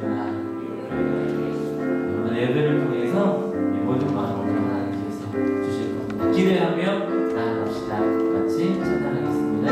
주더라. 오늘 예배를 통해서 이 모든 마음을 하나님께서 주실 겁니다. 기대하며 나아갑시다. 같이 찬양하겠습니다.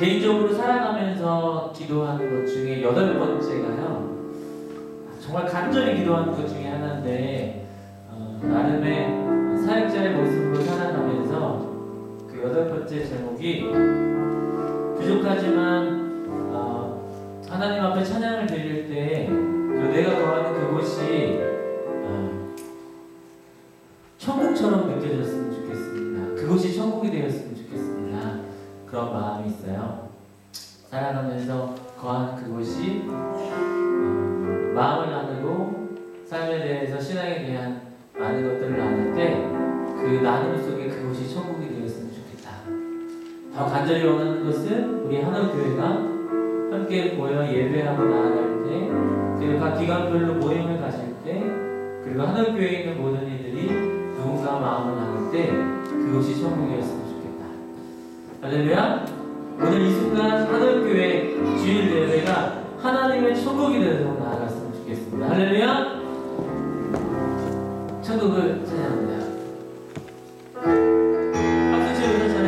개인적으로 살아가면서 기도하는 것 중에 8번째가요. 정말 간절히 기도하는 것 중에 하나인데 나름의 사역자의 모습으로 살아가면서 그 8번째 제목이 부족하지만 하나님 앞에 찬양을 드릴 때 내가 거하는 그곳이 천국처럼 느껴졌으면 좋겠습니다. 그곳이 천국이 되었으면 좋겠습니다. 그런 마음이 있어요. 살아가면서 거하는 그곳이 마음을 나누고 삶에 대해서 신앙에 대한 많은 것들을 나눌 때 그 나눔 속에 그곳이 천국이 되었으면 좋겠다. 더 간절히 원하는 것은 우리 하늘교회가 함께 모여 예배하고 나아갈 때, 그리고 각 기관별로 모임을 가질 때, 그리고 하늘교회에 있는 모든 이들이 누군가 마음을 나눌 때 그곳이 천국이었으면 좋겠다. 할렐루야. 오늘 이 순간 하늘교회 주일 예배가 하나님의 천국이 되도록 나아갔으면 좋겠습니다. 할렐루야. 천국을 찬양합니다. 박수 치면서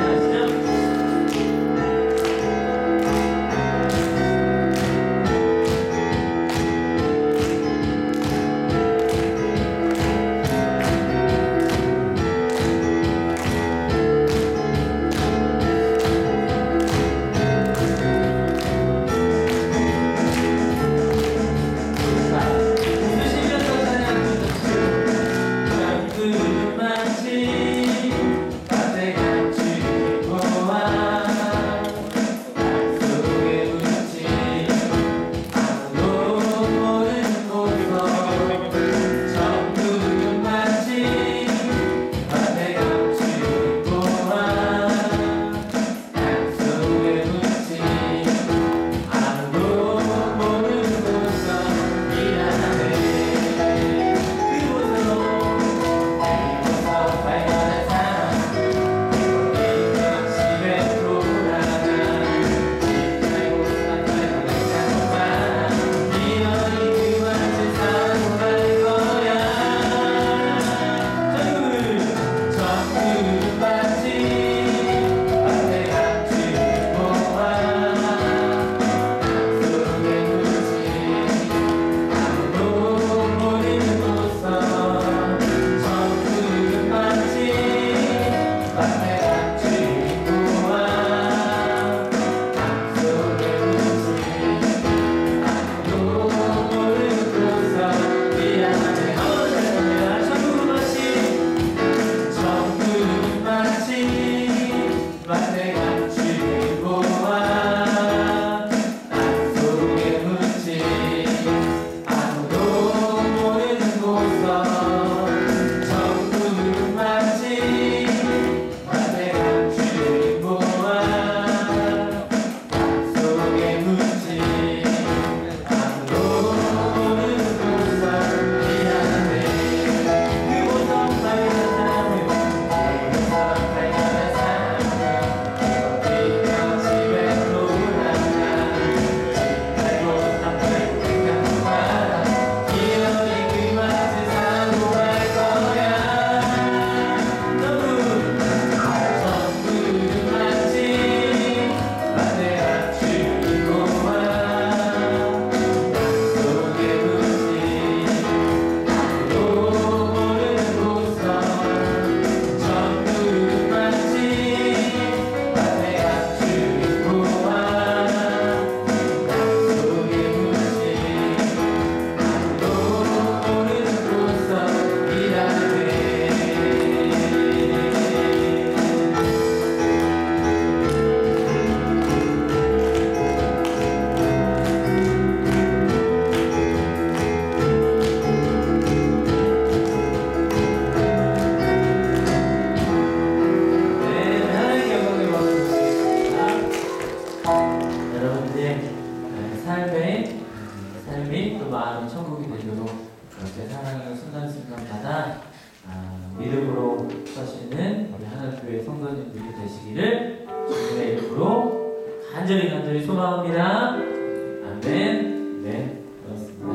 간절히 소망합니다. 아멘. 네, 그렇습니다.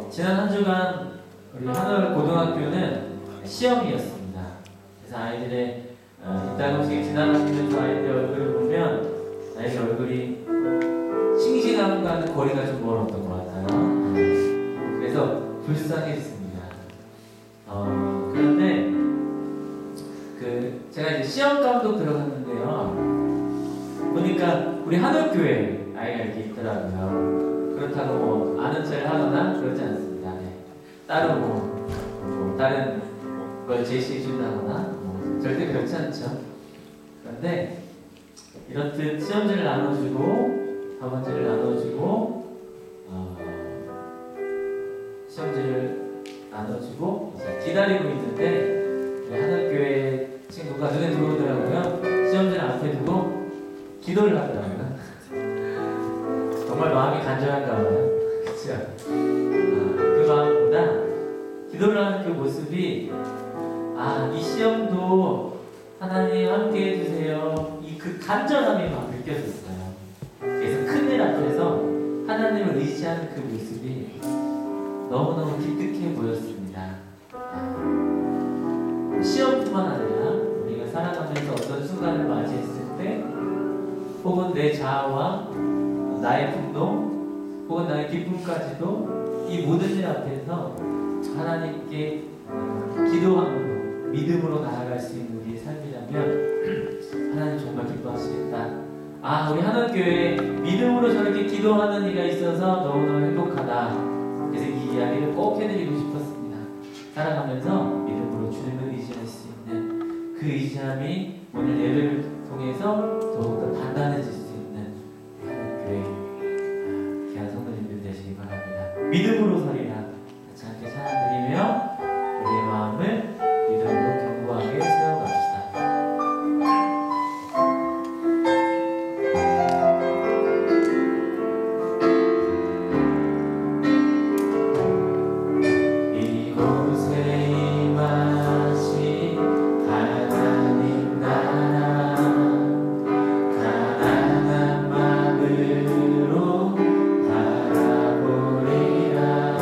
지난 한 주간 우리 한월 고등학교는 시험이었습니다. 그래서 아이들의 이따금씩 지나가는 저 아이들 얼굴을 보면 아이들 얼굴이 싱싱함과는 거리가 좀 멀었던 것 같아요. 그래서 불쌍했습니다. 그런데 제가 이제 시험 감독 들어갔는데요. 보니까 우리 한옥교회 아이가 이렇게 있더라고요. 그렇다고 뭐 아는 척을 하거나 그러지 않습니다. 네. 따로 다른 걸 제시해 준다거나 절대 그렇지 않죠. 그런데 이렇듯 시험지를 나눠주고 답안지를 나눠주고 시험지를 나눠주고 이제 기다리고 있는데 한옥교회 친구가 눈에 들어오더라고요. 시험지를 앞에 두고 기도를 하더라고요. 정말 마음이 간절한가 봐요. 그쵸? 그 마음보다 기도를 하는 그 모습이 이 시험도 하나님 함께 해주세요. 그 간절함이 막 느껴졌어요. 그래서 큰일 앞에서 하나님을 의지하는 그 모습이 너무너무 기특해 보였습니다. 시험뿐만 아니라 우리가 살아가면서 어떤 순간을 맞이했을 때 혹은 내 자아와 나의 분노 혹은 나의 기쁨까지도 이 모든 일 앞에서 하나님께 기도함으로 믿음으로 나아갈 수 있는 우리의 삶이라면 하나님 정말 기뻐하시겠다. 우리 한옥교회에 믿음으로 저렇게 기도하는 이가 있어서 너무너무 행복하다. 그래서 이 이야기를 꼭 해드리고 싶었습니다. 살아가면서 믿음으로 주님을 의지할 수 있는 그 의지함이 오늘 예배를 통해서 더욱더 단단해질 수 있는 한옥교회 귀한 성도님들 되시기 바랍니다. 믿음으로 서리라 같이 함께 찬양드리며 우리의 마음을 믿음으로 견고하게 세워갑시다. 바라보리라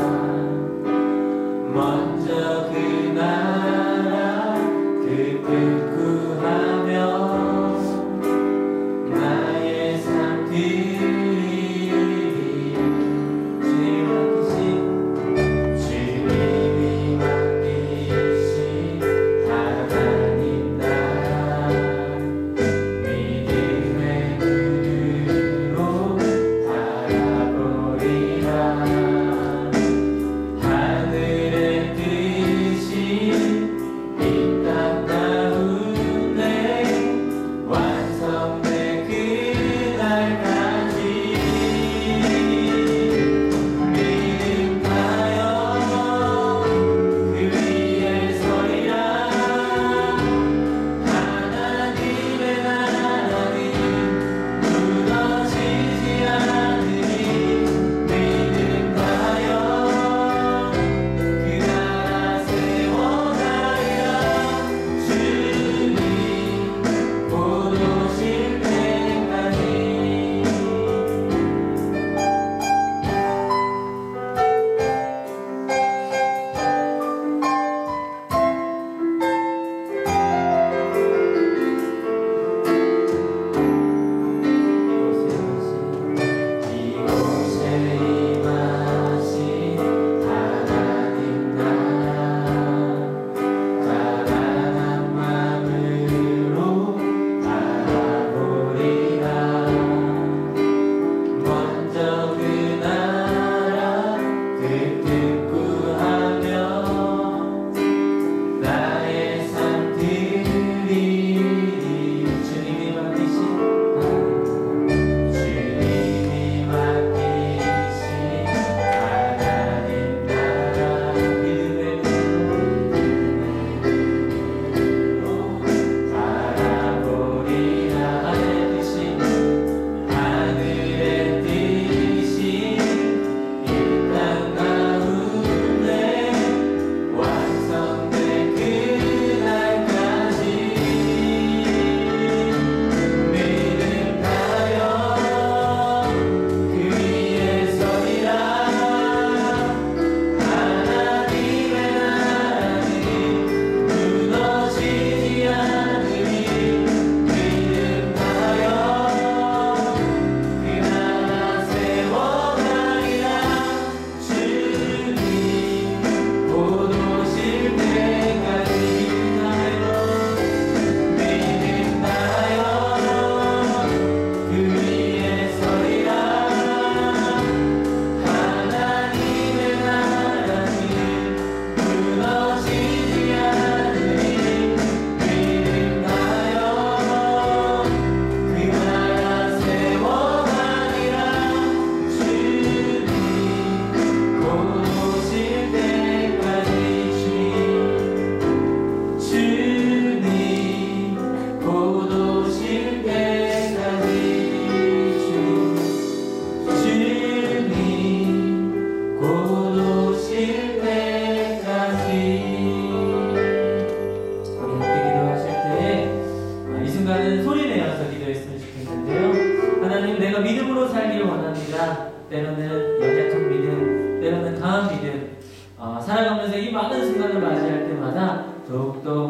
때로는 연약한 믿음, 때로는 강한 믿음, 살아가면서 이 많은 순간을 맞이할 때마다 더욱더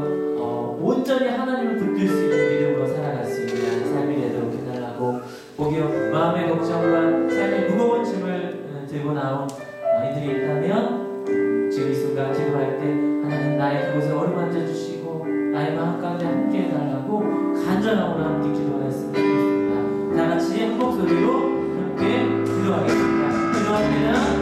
온전히 하나님을 붙들 수 있는 믿음으로 살아갈 수 있는 삶이 되도록 해달라고, 혹여 마음의 걱정과 삶의 무거운 짐을 들고 나온 이들이 있다면 지금 이 순간 기도할 때 하나님 나의 그곳에 어루만져 주시고 나의 마음 가운데 함께 해달라고 간절함으로 함께 기도했으면 좋겠습니다. 다 같이 한 목소리로 함께 기도하겠습니다. 기도합니다.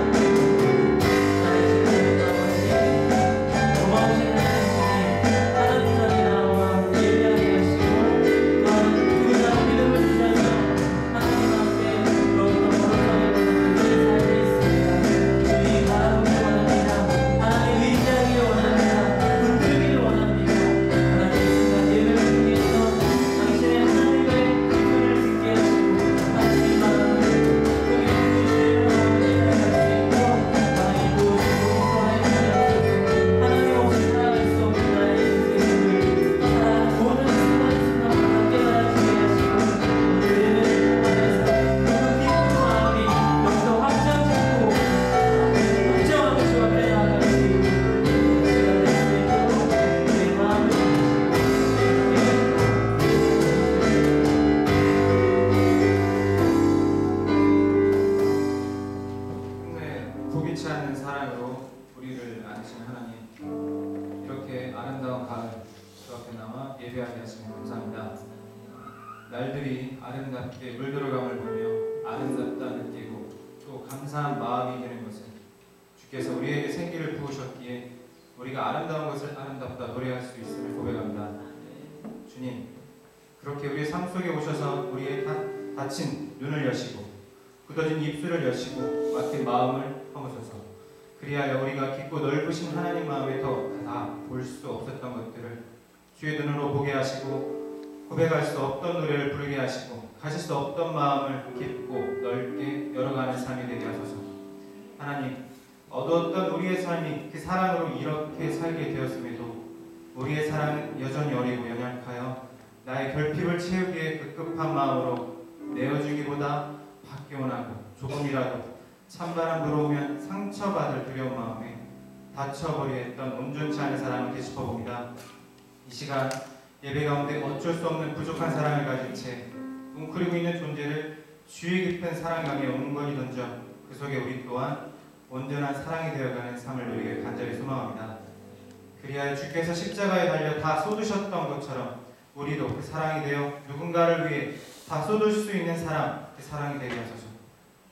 날들이 아름답게 물들어감을 보며 아름답다 느끼고 또 감사한 마음이 드는 것은 주께서 우리에게 생기를 부으셨기에 우리가 아름다운 것을 아름답다 노래할 수 있음을 고백합니다. 주님, 그렇게 우리의 삶 속에 오셔서 우리의 닫힌 눈을 여시고 굳어진 입술을 여시고 막힌 마음을 허무소서. 그리하여 우리가 깊고 넓으신 하나님 마음에 더 다 볼 수 없었던 것들을 주의 눈으로 보게 하시고 고백할 수 없던 노래를 부르게 하시고 가질 수 없던 마음을 깊고 넓게 열어가는 삶이 되게 하소서. 하나님, 어두웠던 우리의 삶이 그 사랑으로 이렇게 살게 되었음에도 우리의 사랑은 여전히 어리고 연약하여 나의 결핍을 채우기에 급급한 마음으로 내어주기보다 받기 원하고 조금이라도 찬바람 불어오면 상처받을 두려운 마음에 다쳐버려 했던 온전치 않은 사람을 되짚어봅니다. 이 시간 예배 가운데 어쩔 수 없는 부족한 사랑을 가진 채 웅크리고 있는 존재를 주의 깊은 사랑 강에 온건히 던져 그 속에 우리 또한 온전한 사랑이 되어가는 삶을 누리길 간절히 소망합니다. 그리하여 주께서 십자가에 달려 다 쏟으셨던 것처럼 우리도 그 사랑이 되어 누군가를 위해 다 쏟을 수 있는 사람, 그 사랑이 되게 하소서.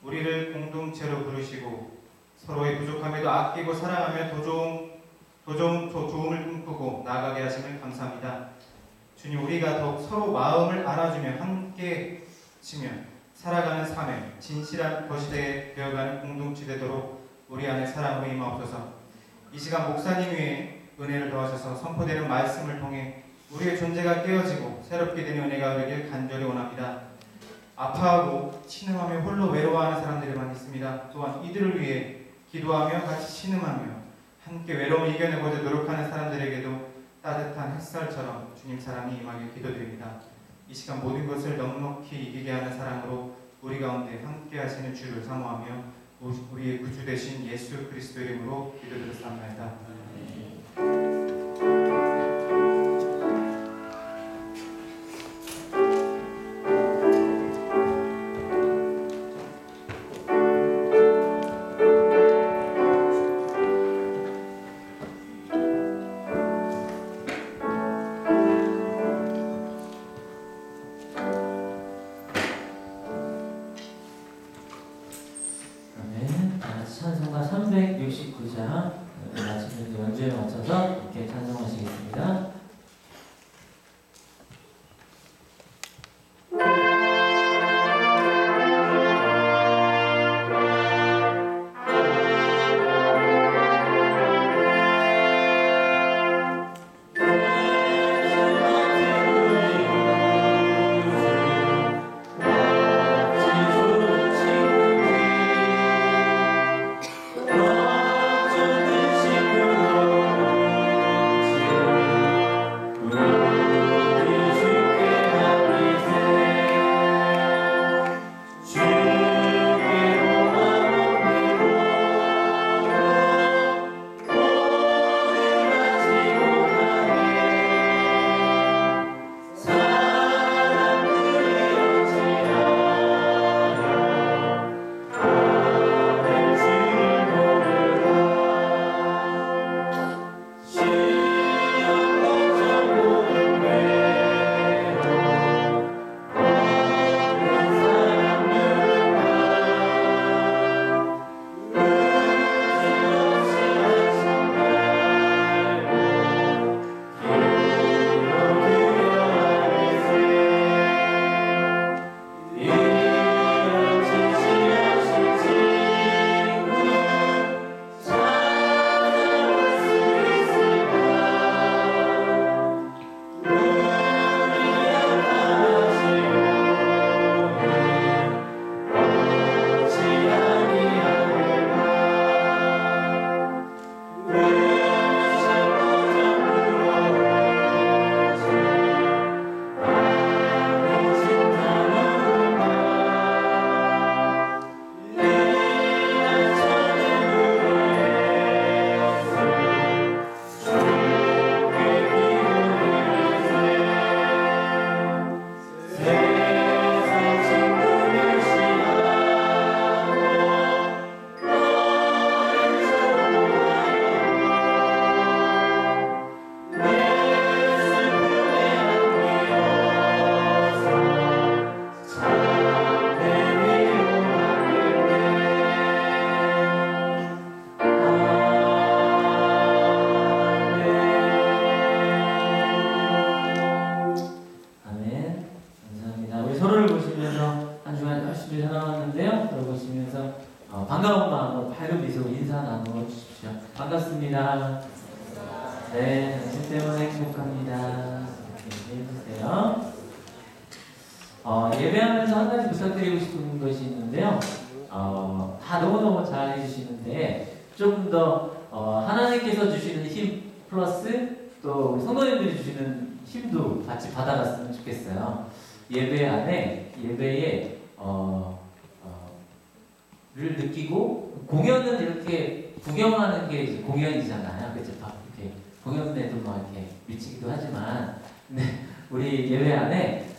우리를 공동체로 부르시고 서로의 부족함에도 아끼고 사랑하며 도움을 꿈꾸고 나아가게 하심을 감사합니다. 주님, 우리가 더욱 서로 마음을 알아주며 함께 치며 살아가는 삶에 진실한 거시대에 되어가는 공동체 되도록 우리 안에 사랑으로 임하옵소서. 이 시간 목사님 위에 은혜를 더하셔서 선포되는 말씀을 통해 우리의 존재가 깨어지고 새롭게 되는 은혜가 되길 간절히 원합니다. 아파하고 신음하며 홀로 외로워하는 사람들이 많이 있습니다. 또한 이들을 위해 기도하며 같이 신음하며 함께 외로움을 이겨내고자 노력하는 사람들에게도 따뜻한 햇살처럼 주님 사랑이 임하길 기도드립니다. 이 시간 모든 것을 넉넉히 이기게 하는 사랑으로 우리 가운데 함께 하시는 주를 사모하며 우리의 구주 되신 예수 그리스도 이름으로 기도드렸사옵나이다. 찬송가 369장 마치는 서로를 보시면서 한 주간 열심히 살아왔는데요. 서로 보시면서 반가운 마음으로 밝은 미소로 인사 나누어 주십시오. 반갑습니다. 네, 당신 때문에 행복합니다. 이렇게 해주세요. 예배하면서 한 가지 부탁드리고 싶은 것이 있는데요. 다 너무너무 잘 해주시는데 조금 더 하나님께서 주시는 힘 플러스 또 우리 성도님들이 주시는 힘도 같이 받아갔으면 좋겠어요. 예배 안에 예배에 를 느끼고 공연은 이렇게 구경하는 게 이제 공연이잖아요. 그렇죠? 이렇게 공연에도 뭐 이렇게 미치기도 하지만 근데 우리 예배 안에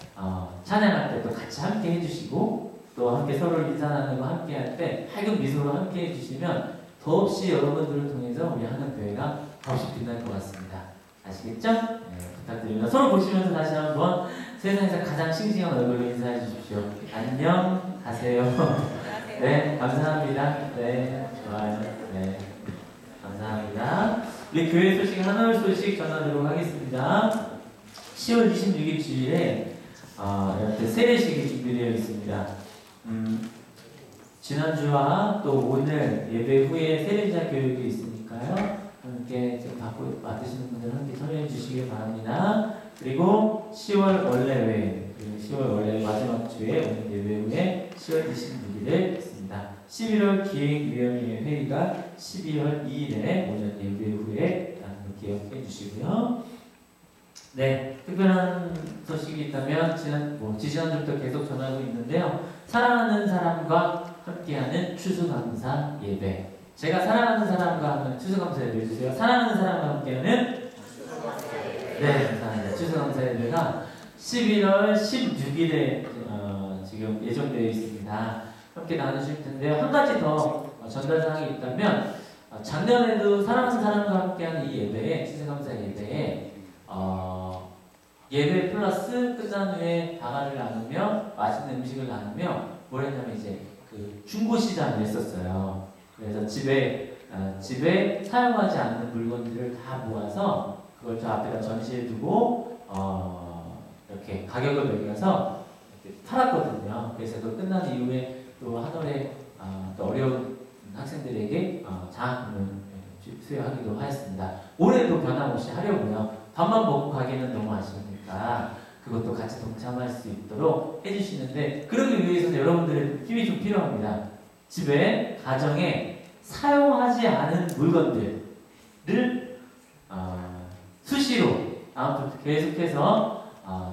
찬양할 때 또 같이 함께 해주시고 또 함께 서로를 인사 나누고 함께 할 때 밝은 미소로 함께 해주시면 더없이 여러분들을 통해서 우리 하나교회가 더없이 빛날 것 같습니다. 아시겠죠? 네, 부탁드립니다. 서로 보시면서 다시 한번 세상에서 가장 싱싱한 얼굴로 인사해 주십시오. 안녕 하세요. 네, 감사합니다. 네, 좋아요. 네, 감사합니다. 우리 교회 소식 하나의 소식 전하도록 하겠습니다. 10월 26일 주일에 이렇게 세례식이 준비되어 있습니다. 지난주와 또 오늘 예배 후에 세례자 교육이 있으니까요. 함께 지금 맡으시는 분들 함께 참여해 주시기 바랍니다. 그리고 10월 원래회, 10월 원래 마지막 주에 오늘 예배 후에 10월 26일에 있습니다. 11월 기획위원회 회의가 12월 2일에 오늘 예배 후에 기억해 주시고요. 네, 특별한 소식이 있다면 지난주부터 계속 전하고 있는데요. 사랑하는 사람과 함께하는 추수감사 예배. 제가 사랑하는 사람과 하면 추수감사 예배 해주세요. 사랑하는 사람과 함께하는 네, 감사합니다. 추수감사 예배가 11월 16일에 지금 예정되어 있습니다. 함께 나누실 텐데요. 한 가지 더 전달사항이 있다면 작년에도 사랑하는 사람과 함께하는 이 예배에 추수감사 예배에 예배 플러스 끝난 후에 다가를 나누며 맛있는 음식을 나누며 뭘 했냐면 이제 그 중고시장을 했었어요. 그래서 집에 사용하지 않는 물건들을 다 모아서 그걸 저 앞에다 전시해 두고 이렇게 가격을 매겨서 이렇게 팔았거든요. 그래서 그 끝난 이후에 또 한올에 또 어려운 학생들에게 장학금을 수여하기도 하였습니다. 올해도 변함없이 하려고요. 밥만 먹고 가기는 너무 아쉬우니까 그것도 같이 동참할 수 있도록 해주시는데 그러기 위해서는 여러분들의 힘이 좀 필요합니다. 집에 가정에 사용하지 않은 물건들을 수시로 다음부터 계속해서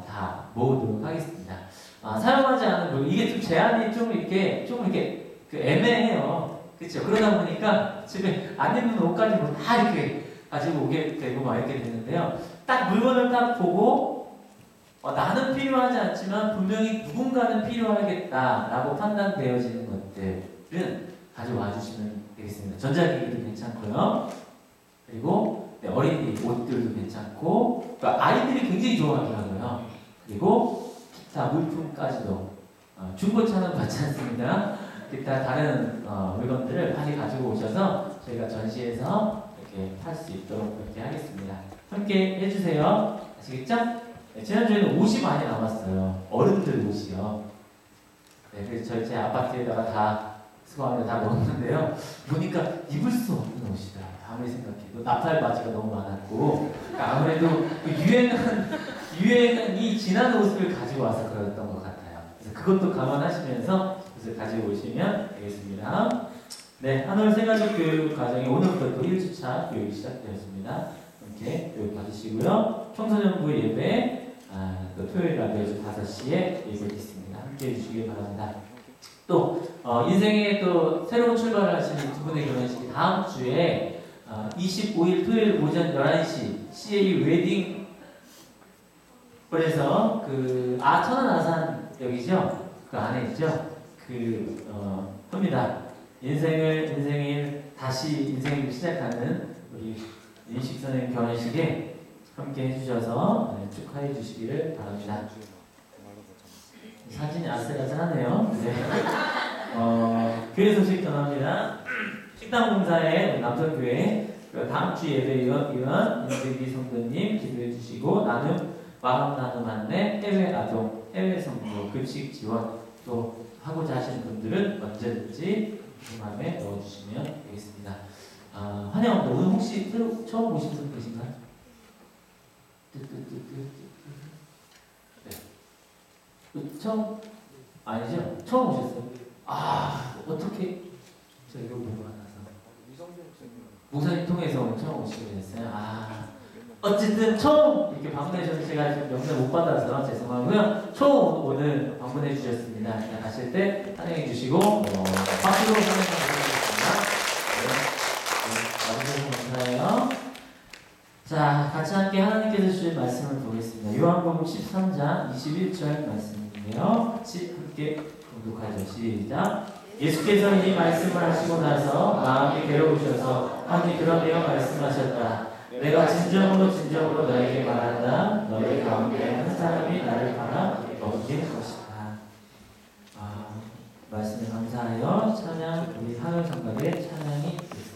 다 모으도록 하겠습니다. 사용하지 않은 물건 이게 좀 제한이 좀 이렇게 그 애매해요. 그렇죠? 그러다 보니까 집에 안 입는 옷까지 뭐 다 이렇게 가지고 오게 되고 막 이렇게 되는데요. 딱 물건을 딱 보고 나는 필요하지 않지만 분명히 누군가는 필요하겠다라고 판단되어지는 것들은 가져와 주시면 되겠습니다. 전자기기도 괜찮고요. 그리고 어린이 옷들도 괜찮고 그러니까 아이들이 굉장히 좋아하더라고요. 그리고 기타 물품까지도 중고차는 받지 않습니다. 기타 다른 물건들을 많이 가지고 오셔서 저희가 전시해서 이렇게 팔 수 있도록 그렇게 하겠습니다. 함께 해주세요. 아시겠죠? 네, 지난주에는 옷이 많이 남았어요. 어른들 옷이요. 네, 그래서 제 아파트에다가 다 수거하며 다 넣었는데요. 보니까 입을 수 없는 옷이다. 아무리 생각해도 나팔 바지가 너무 많았고 그러니까 아무래도 그 유행한 이 지난 옷을 가지고 와서 그랬던 것 같아요. 그래서 그것도 감안하시면서 옷을 가지고 오시면 되겠습니다. 네, 한올 생활적 교육 과정이 오늘부터 또 1주차 교육이 시작되었습니다. 이렇게 교육 받으시고요. 청소년부 예배 또 토요일 날 매주 5시에 예배 있습니다. 함께 해주시기 바랍니다. 또 인생에 또 새로운 출발을 하시는 두 분의 결혼식이 다음 주에 25일 토요일 오전 11시 CA 웨딩 홀에서 그 천안 아산역이죠? 그 안에 있죠? 합니다. 인생을 다시 인생을 시작하는 우리 인식 선생님 결혼식에 함께 해주셔서 축하해 주시기를 바랍니다. 사진이 아슬아슬하네요. 네. 교회 소식 전합니다. 식당 봉사의 남성교회 다음 주 예배위원 임슬기 성도님 기도해 주시고 마음 나눔 안내 해외 아동 해외 선교, 급식 지원 또 하고자 하시는 분들은 언제든지 그 마음에 넣어주시면 되겠습니다. 환영합니다. 오늘 혹시 처음 오신 분 계신가요? 네. 처음 아니죠? 처음 오셨어요? 어떻게 저 이거 보고 만나서 목사님 통해서 오늘 처음 오시게 됐어요. 어쨌든 처음 이렇게 방문해 주셔서 제가 지금 명단 못 받아서 죄송하고요. 처음 오늘 방문해 주셨습니다. 그냥 가실 때 환영해 주시고 박수로 환영해 주시겠습니다. 와주셔서 감사해요. 자, 같이 함께 하나님께서 주신 말씀을 보겠습니다. 요한복음 13장 21절 말씀인데요. 같이 함께 공독하죠. 시작. 예수께서 이 말씀을 하시고 나서 마음이 괴로우셔서 환히 그러며 말씀하셨다. 내가 진정으로 너에게 말한다. 너희 가운데 한 사람이 나를 팔아 넘길 것이다. 말씀에 감사하여 찬양, 우리 하늘성가의 찬양이 있습니다.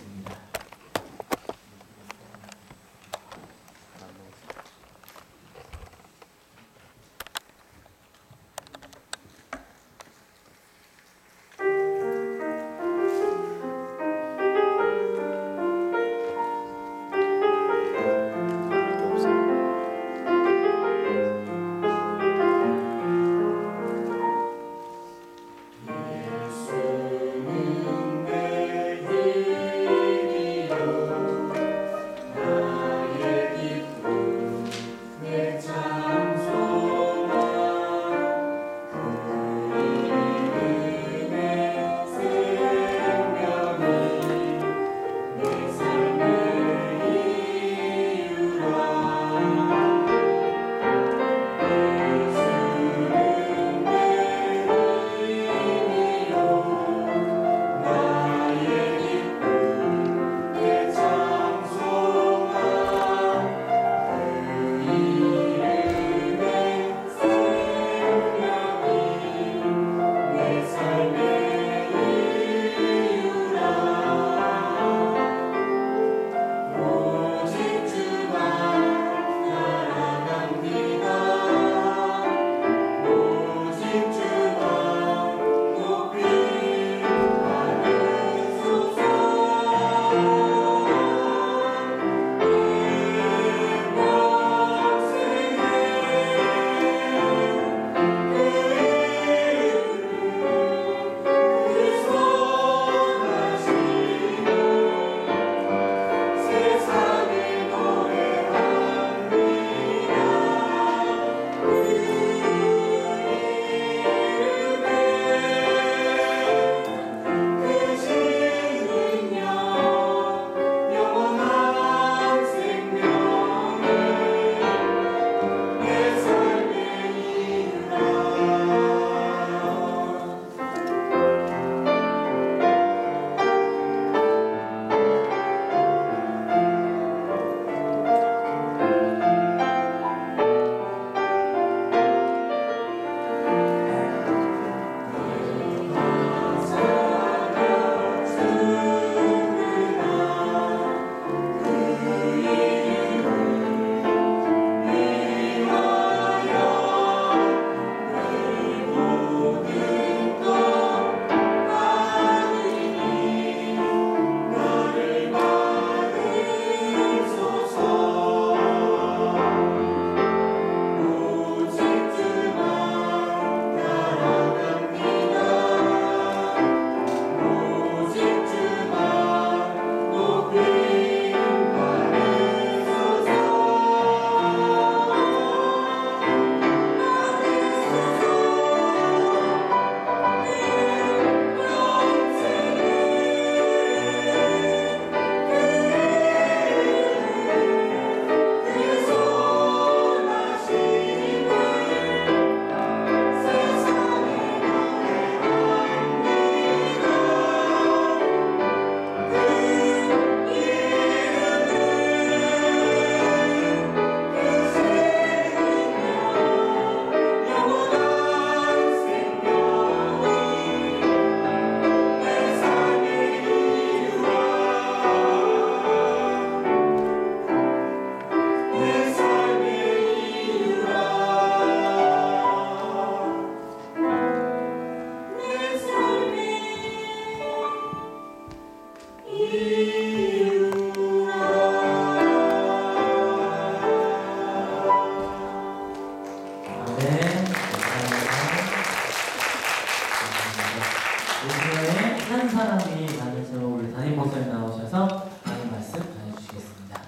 사랑함이 많으신 우리 담임 목사님 나오셔서 담임 말씀 전해주시겠습니다.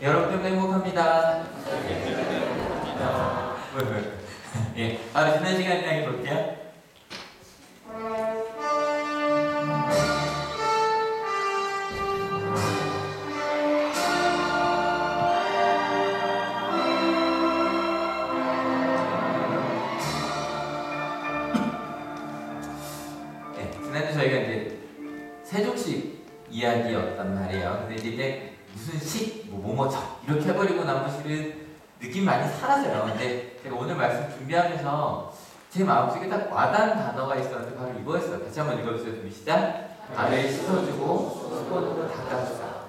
여러분들 행복합니다. 예, 바로 지난 시간 이야기 볼게요. 네, 지난주 저희가 이제 세족식 이야기였단 말이에요. 근데 이제 무슨 식, 뭐뭐저 이렇게 해버리고 나면 실은 느낌 많이 사라져요. 근데 제가 오늘 말씀 준비하면서 제 마음속에 딱 와닿은 단어가 있었는데 바로 이거였어요. 같이 한번 읽어주세요. 준비 시작. 발을 씻어주고 수건으로 닦아주라.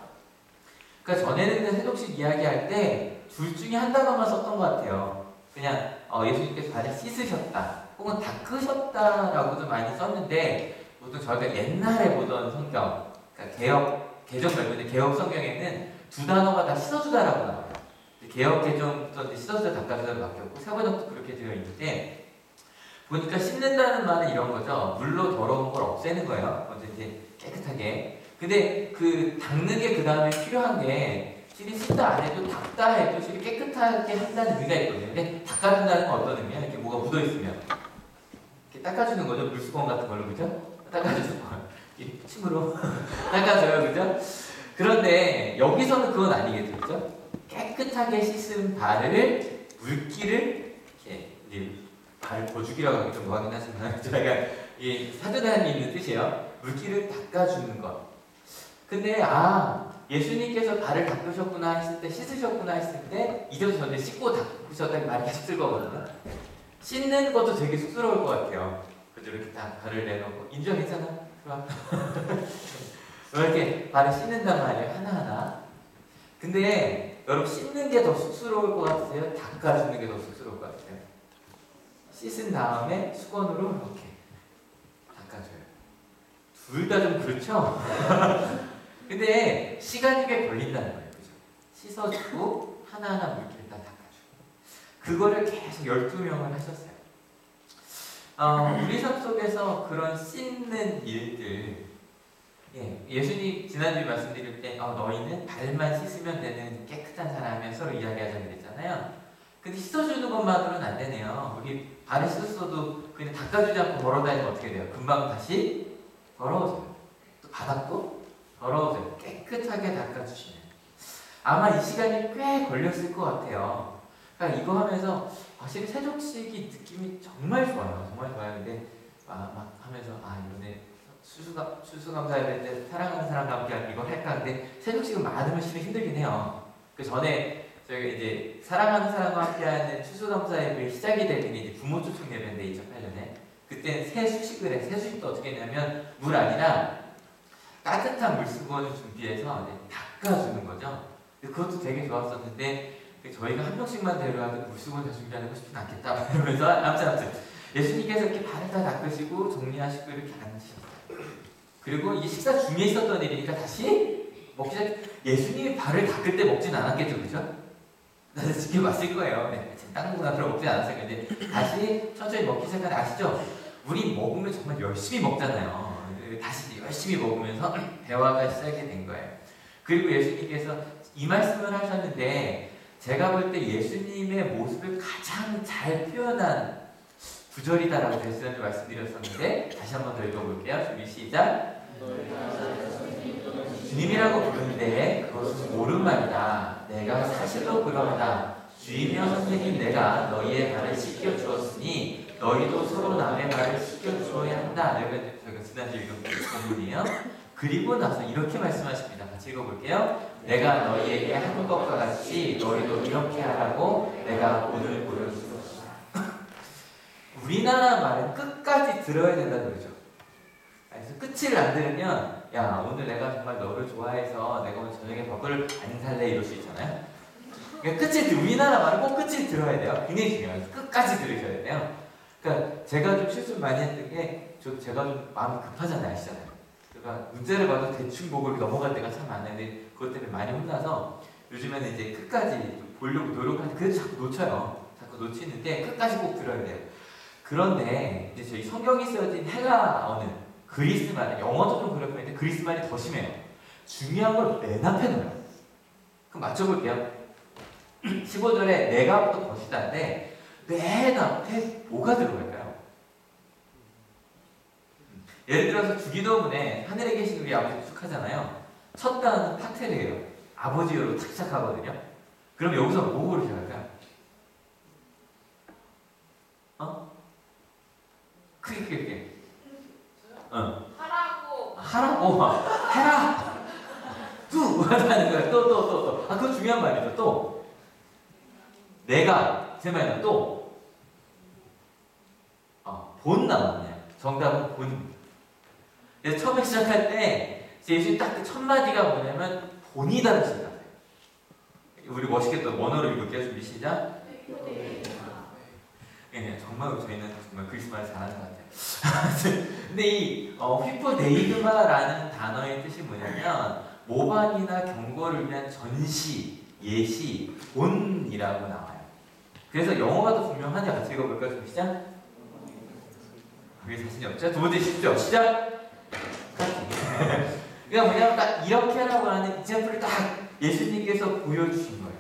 그러니까 전에는 그냥 세족식 이야기할 때 둘 중에 한 단어만 썼던 것 같아요. 그냥 예수님께서 발을 씻으셨다 혹은 닦으셨다라고도 많이 썼는데 보통 저희가 옛날에 보던 성경, 그러니까 개정 말고는 개혁 성경에는 두 단어가 다 씻어주다라고 나와요. 개혁 개정부터 이제 씻어주다 닦아주다로 바뀌었고 세번역도 그렇게 되어 있는데 보니까 씻는다는 말은 이런 거죠. 물로 더러운 걸 없애는 거예요. 먼저 이제 깨끗하게. 근데 그 닦는 게 그 다음에 필요한 게 실이 씻다 안 해도 닦다 해도 실이 깨끗하게 한다는 의미가 있거든요. 근데 닦아준다는 건 어떤 의미야? 이렇게 뭐가 묻어 있으면 이렇게 닦아주는 거죠. 물수건 같은 걸로 그죠? 닦아주는 거. 침으로 닦아줘요, 그죠? 그런데 여기서는 그건 아니겠죠, 그죠? 깨끗하게 씻은 발을 물기를 이렇게 발 거죽이라고 하기 좀 뭐하긴 하지만 저희가 이 사전에 있는 뜻이에요. 물기를 닦아주는 것. 근데 예수님께서 발을 닦으셨구나 했을 때 씻으셨구나 했을 때 이제부터 저한테 씻고 닦으셨다는 말이 계속 쓸 거거든요. 씻는 것도 되게 쑥스러울 것 같아요. 그죠? 이렇게 다 발을 내놓고 인정했잖아. 좋아. 이렇게 발을 씻는단 말이에요. 하나하나. 근데 여러분 씻는 게 더 쑥스러울 것 같으세요? 닦아주는 게 더 쑥스러울 것 같아요? 씻은 다음에 수건으로 이렇게 닦아줘요. 둘 다 좀 그렇죠? 근데 시간이 꽤 걸린다는 거예요. 그죠? 씻어주고 하나하나 물기를 다 닦아주고 그거를 계속 12명을 하셨어요. 우리 삶 속에서 그런 씻는 일들 예수님 지난주에 말씀드릴 때 너희는 발만 씻으면 되는 깨끗한 사람이면 서로 이야기하자고 그랬잖아요. 근데 씻어주는 것만으로는 안 되네요. 우리 발을 씻었어도 그냥 닦아주지 않고 걸어다니면 어떻게 돼요? 금방 다시 더러워져요. 또 바닥도 더러워져요. 깨끗하게 닦아주시는. 아마 이 시간이 꽤 걸렸을 것 같아요. 그러니까 이거 하면서 확실히 세족식이 느낌이 정말 좋아요. 정말 좋아요. 근데 막 하면서 이번에 추수감사할 때 사랑하는 사람과 함께 이걸 할까? 근데 세족식은 많으면 실은 힘들긴 해요. 그 전에 저희가 이제 사랑하는 사람과 함께하는 추수감사 예배 시작이 될 때는 이제 부모 초청 예배인데 2008년에 그때는 세수식을 해. 세수식도 어떻게 했냐면 물 아니라 따뜻한 물수건을 준비해서 닦아주는 거죠. 그것도 되게 좋았었는데 저희가 한 명씩만 데려와도 물수건 다 준비하는 거 쉽진 않겠다 이러면서 아무튼 예수님께서 이렇게 발을 다 닦으시고 정리하시고 이렇게 앉으셨어요. 그리고 이게 식사 중에 있었던 일이니까 다시 먹기 시작. 예수님이 발을 닦을 때 먹진 않았겠죠, 그죠? 나도 지켜봤을 거예요. 지금 닦는 거나 그럼 먹진 않았을 건데 다시 천천히 먹기 시작하는 아시죠? 우리 먹으면 정말 열심히 먹잖아요. 다시 열심히 먹으면서 대화가 시작이 된 거예요. 그리고 예수님께서 이 말씀을 하셨는데 제가 볼 때 예수님의 모습을 가장 잘 표현한 구절이다라고 제가 말씀드렸었는데 다시 한 번 더 읽어볼게요. 준비 시작. 주님이라고 부르는데 그것은 옳은 말이다. 내가 사실로 그러하다. 주이며 선생님 내가 너희의 발을 씻겨 주었으니 너희도 서로 남의 발을 씻겨 주어야 한다. 여기가 저희가 지난주에 읽은 본문이에요. 그리고 나서 이렇게 말씀하십니다. 같이 읽어볼게요. 내가 너희에게 한 것과 같이 너희도 이렇게 하라고 내가 오늘 보여주었다. 우리나라 말은 끝까지 들어야 된다는 거죠. 그래서 끝을 안 들으면 오늘 내가 정말 너를 좋아해서 내가 오늘 저녁에 밥을 안 살래 이럴 수 있잖아요. 그러니까 우리나라 말은 꼭 끝을 들어야 돼요. 굉장히 중요해요. 끝까지 들으셔야 돼요. 그러니까 제가 좀 실수를 많이 했던 게 제가 좀 마음이 급하잖아요. 아시잖아요. 그러니까 문제를 봐도 대충 보고 넘어갈 때가 참 많은데 그것 때문에 많이 혼나서 요즘에는 이제 끝까지 보려고 노력하는데 그래도 자꾸 놓쳐요. 자꾸 놓치는데 끝까지 꼭 들어야 돼요. 그런데 이제 저희 성경이 쓰여진 헬라 언어 그리스 말, 영어도 좀 그럴 텐데 그리스 말이 더 심해요. 중요한 걸 맨 앞에 넣어요. 그럼 맞춰볼게요. 15절에 내가부터 것이다인데 맨 앞에 뭐가 들어갈까요? 예를 들어서 주기도문에 하늘에 계신 우리 아버지 축하잖아요. 첫 단어는 파테르예요. 아버지로 탁 시작하거든요. 그럼 여기서 뭐로 시작할까요? 크게. 하라고 해라. 또 하는 거야. 또. 아, 그거 중요한 말이죠. 또 내가 제 말은 또 본 나왔네요. 정답은 본입니다. 그래서 처음에 시작할 때 예수님 딱 그 첫 마디가 뭐냐면 본이다를 시작해요. 우리 멋있게 또 원어로 읽을게요. 준비 시작. 네, 정말 저희는 정말 그리스말을 잘하는 것 같아요. 근데 이 휘포데이그마라는 단어의 뜻이 뭐냐면 모방이나 경고를 위한 전시, 예시, 본이라고 나와요. 그래서 영어가 더 분명하냐 같이 읽어볼까요? 좀 시작. 그게 자신이 없죠? 두 번째 쉽죠? 시작. 그러니까 뭐냐면 딱 이렇게 하라고 하는 이점플을 딱 예수님께서 보여주신 거예요.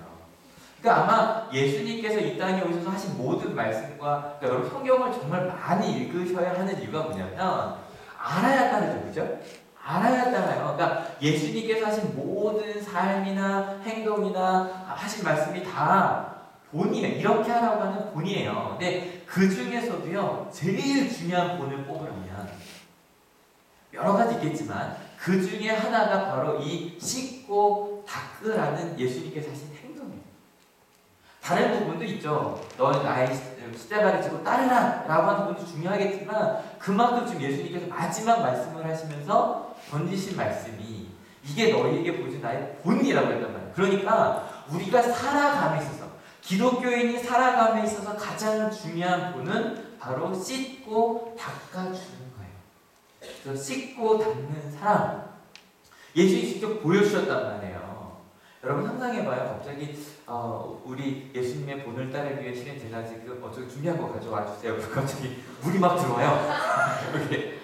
그러니까 아마 예수님께서 이 땅에 오셔서 하신 모든 말씀과 그러니까 여러분 성경을 정말 많이 읽으셔야 하는 이유가 뭐냐면 알아야 따르죠, 그죠? 알아야 따라요. 그러니까 예수님께서 하신 모든 삶이나 행동이나 하신 말씀이 다 본이에요. 이렇게 하라고 하는 본이에요. 근데 그 중에서도요, 제일 중요한 본을 뽑으려면 여러 가지 있겠지만 그 중에 하나가 바로 이 씻고 닦으라는 예수님께서 하신 행동이에요. 다른 부분도 있죠. 너는 나의 십자가를 지고 따르라 라고 하는 부분도 중요하겠지만 그만큼 지금 예수님께서 마지막 말씀을 하시면서 던지신 말씀이 이게 너희에게 보여준 나의 본이라고 했단 말이에요. 그러니까 우리가 살아감에 있어서 기독교인이 살아감에 있어서 가장 중요한 본은 바로 씻고 닦아주는 거예요. 그래서 씻고 닦는 사람 예수님이 직접 보여주셨단 말이에요. 여러분 상상해봐요. 갑자기 우리 예수님의 본을 따르기 위해 실은 제가 지금 저기 준비한 거 가져와 주세요. 갑자기 물이 막 들어와요. 이렇게.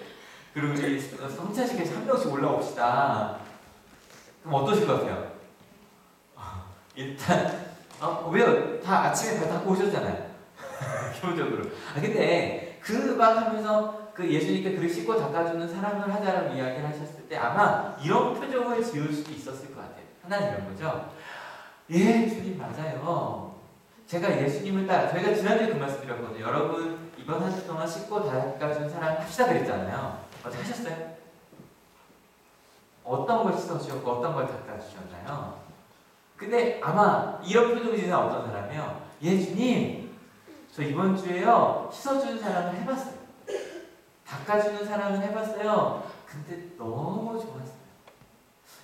그리고 우리 성찬식에서 한 명씩 올라옵시다. 그럼 어떠실 것 같아요? 일단 왜요? 다 아침에 발 닦고 오셨잖아요. 기본적으로. 근데 그 막 하면서 그 예수님께 그를 씻고 닦아주는 사랑을 하자라고 이야기를 하셨을 때 아마 이런 표정을 지을 수도 있었을 것 같아요. 하나는 이런 거죠. 예, 주님 맞아요. 제가 예수님을 저희가 지난주에 그 말씀 드렸거든요. 여러분 이번 한 주 동안 씻고 닦아준 사랑 합시다 그랬잖아요. 어떻게 하셨어요? 어떤 걸 씻어주셨고 어떤 걸 닦아주셨나요? 근데 아마 이런 표정이 지는 어떤 사람이요. 예, 주님 저 이번 주에요 씻어주는 사랑을 해봤어요. 닦아주는 사랑을 해봤어요. 근데 너무 좋았어요.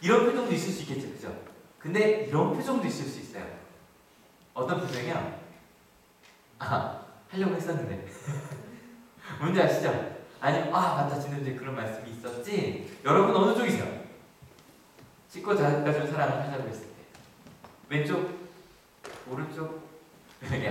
이런 표정도 있을 수 있겠죠, 그죠? 근데 이런 표정도 있을 수 있어요. 어떤 표정이요? 하려고 했었는데. 뭔지 아시죠? 아니면 맞다 지난주에 그런 말씀이 있었지. 여러분 어느 쪽이세요? 씻고 닦아주는 사랑을 하자고 했을 때 왼쪽? 오른쪽?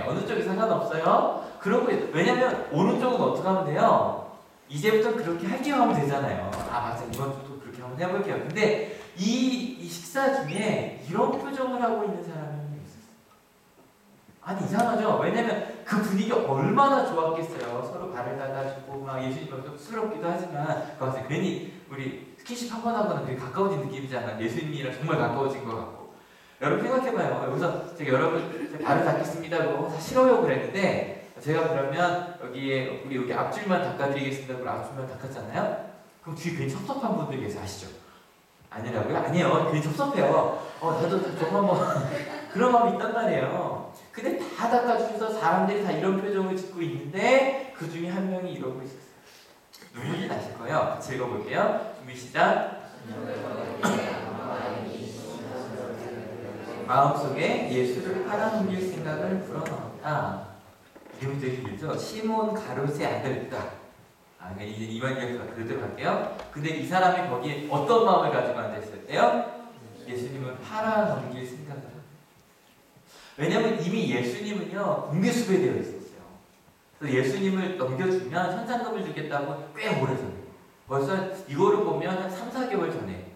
어느 쪽이 상관없어요. 그러고 왜냐면 오른쪽은 어떻게 하면 돼요? 이제부터 그렇게 할게요 하면 되잖아요. 맞아 이번 주도 그렇게 한번 해볼게요. 근데 이 식사 중에 이런 표정을 하고 있는 사람이 있었어요. 이상하죠? 왜냐면 그 분위기 얼마나 좋았겠어요. 서로 발을 닫아주고 막 예수님 좀 쑥스럽기도 하지만 그것은 괜히 우리 스킨십 한번 하거나 되게 가까워진 느낌이잖아요. 예수님이랑 정말 가까워진 것 같고. 여러분 생각해봐요. 여기서 제가 여러분 발을 닦겠습니다. 다 싫어요 그랬는데 제가 그러면 우리 여기 앞줄만 닦아드리겠습니다. 그리고 앞줄만 닦았잖아요. 그럼 뒤에 괜히 섭섭한 분들 계세요. 아시죠? 아니라고요? 아니에요. 괜히 섭섭해요. 나도 좀 한번 그런 마음이 있단 말이에요. 근데 다 닦아주셔서 사람들이 다 이런 표정을 짓고 있는데 그 중에 한 명이 이러고 있었어요. 눈물이 나실 거예요. 같이 읽어볼게요. 준비 시작. 마음속에 예수를 팔아넘길 생각을 불어넣었다. 이름이 되게 길죠? 시몬 가롯의 아들이다. 이제 이만 기억해서 그대로 갈게요. 근데 이 사람이 거기에 어떤 마음을 가지고 앉아있었대요? 예수님을 팔아넘길 생각을 합니다. 왜냐면 이미 예수님은요 공개 수배되어 있었어요. 그래서 예수님을 넘겨주면 현상금을 주겠다고 꽤 오래 전에 벌써 이거를 보면 한 3, 4개월 전에,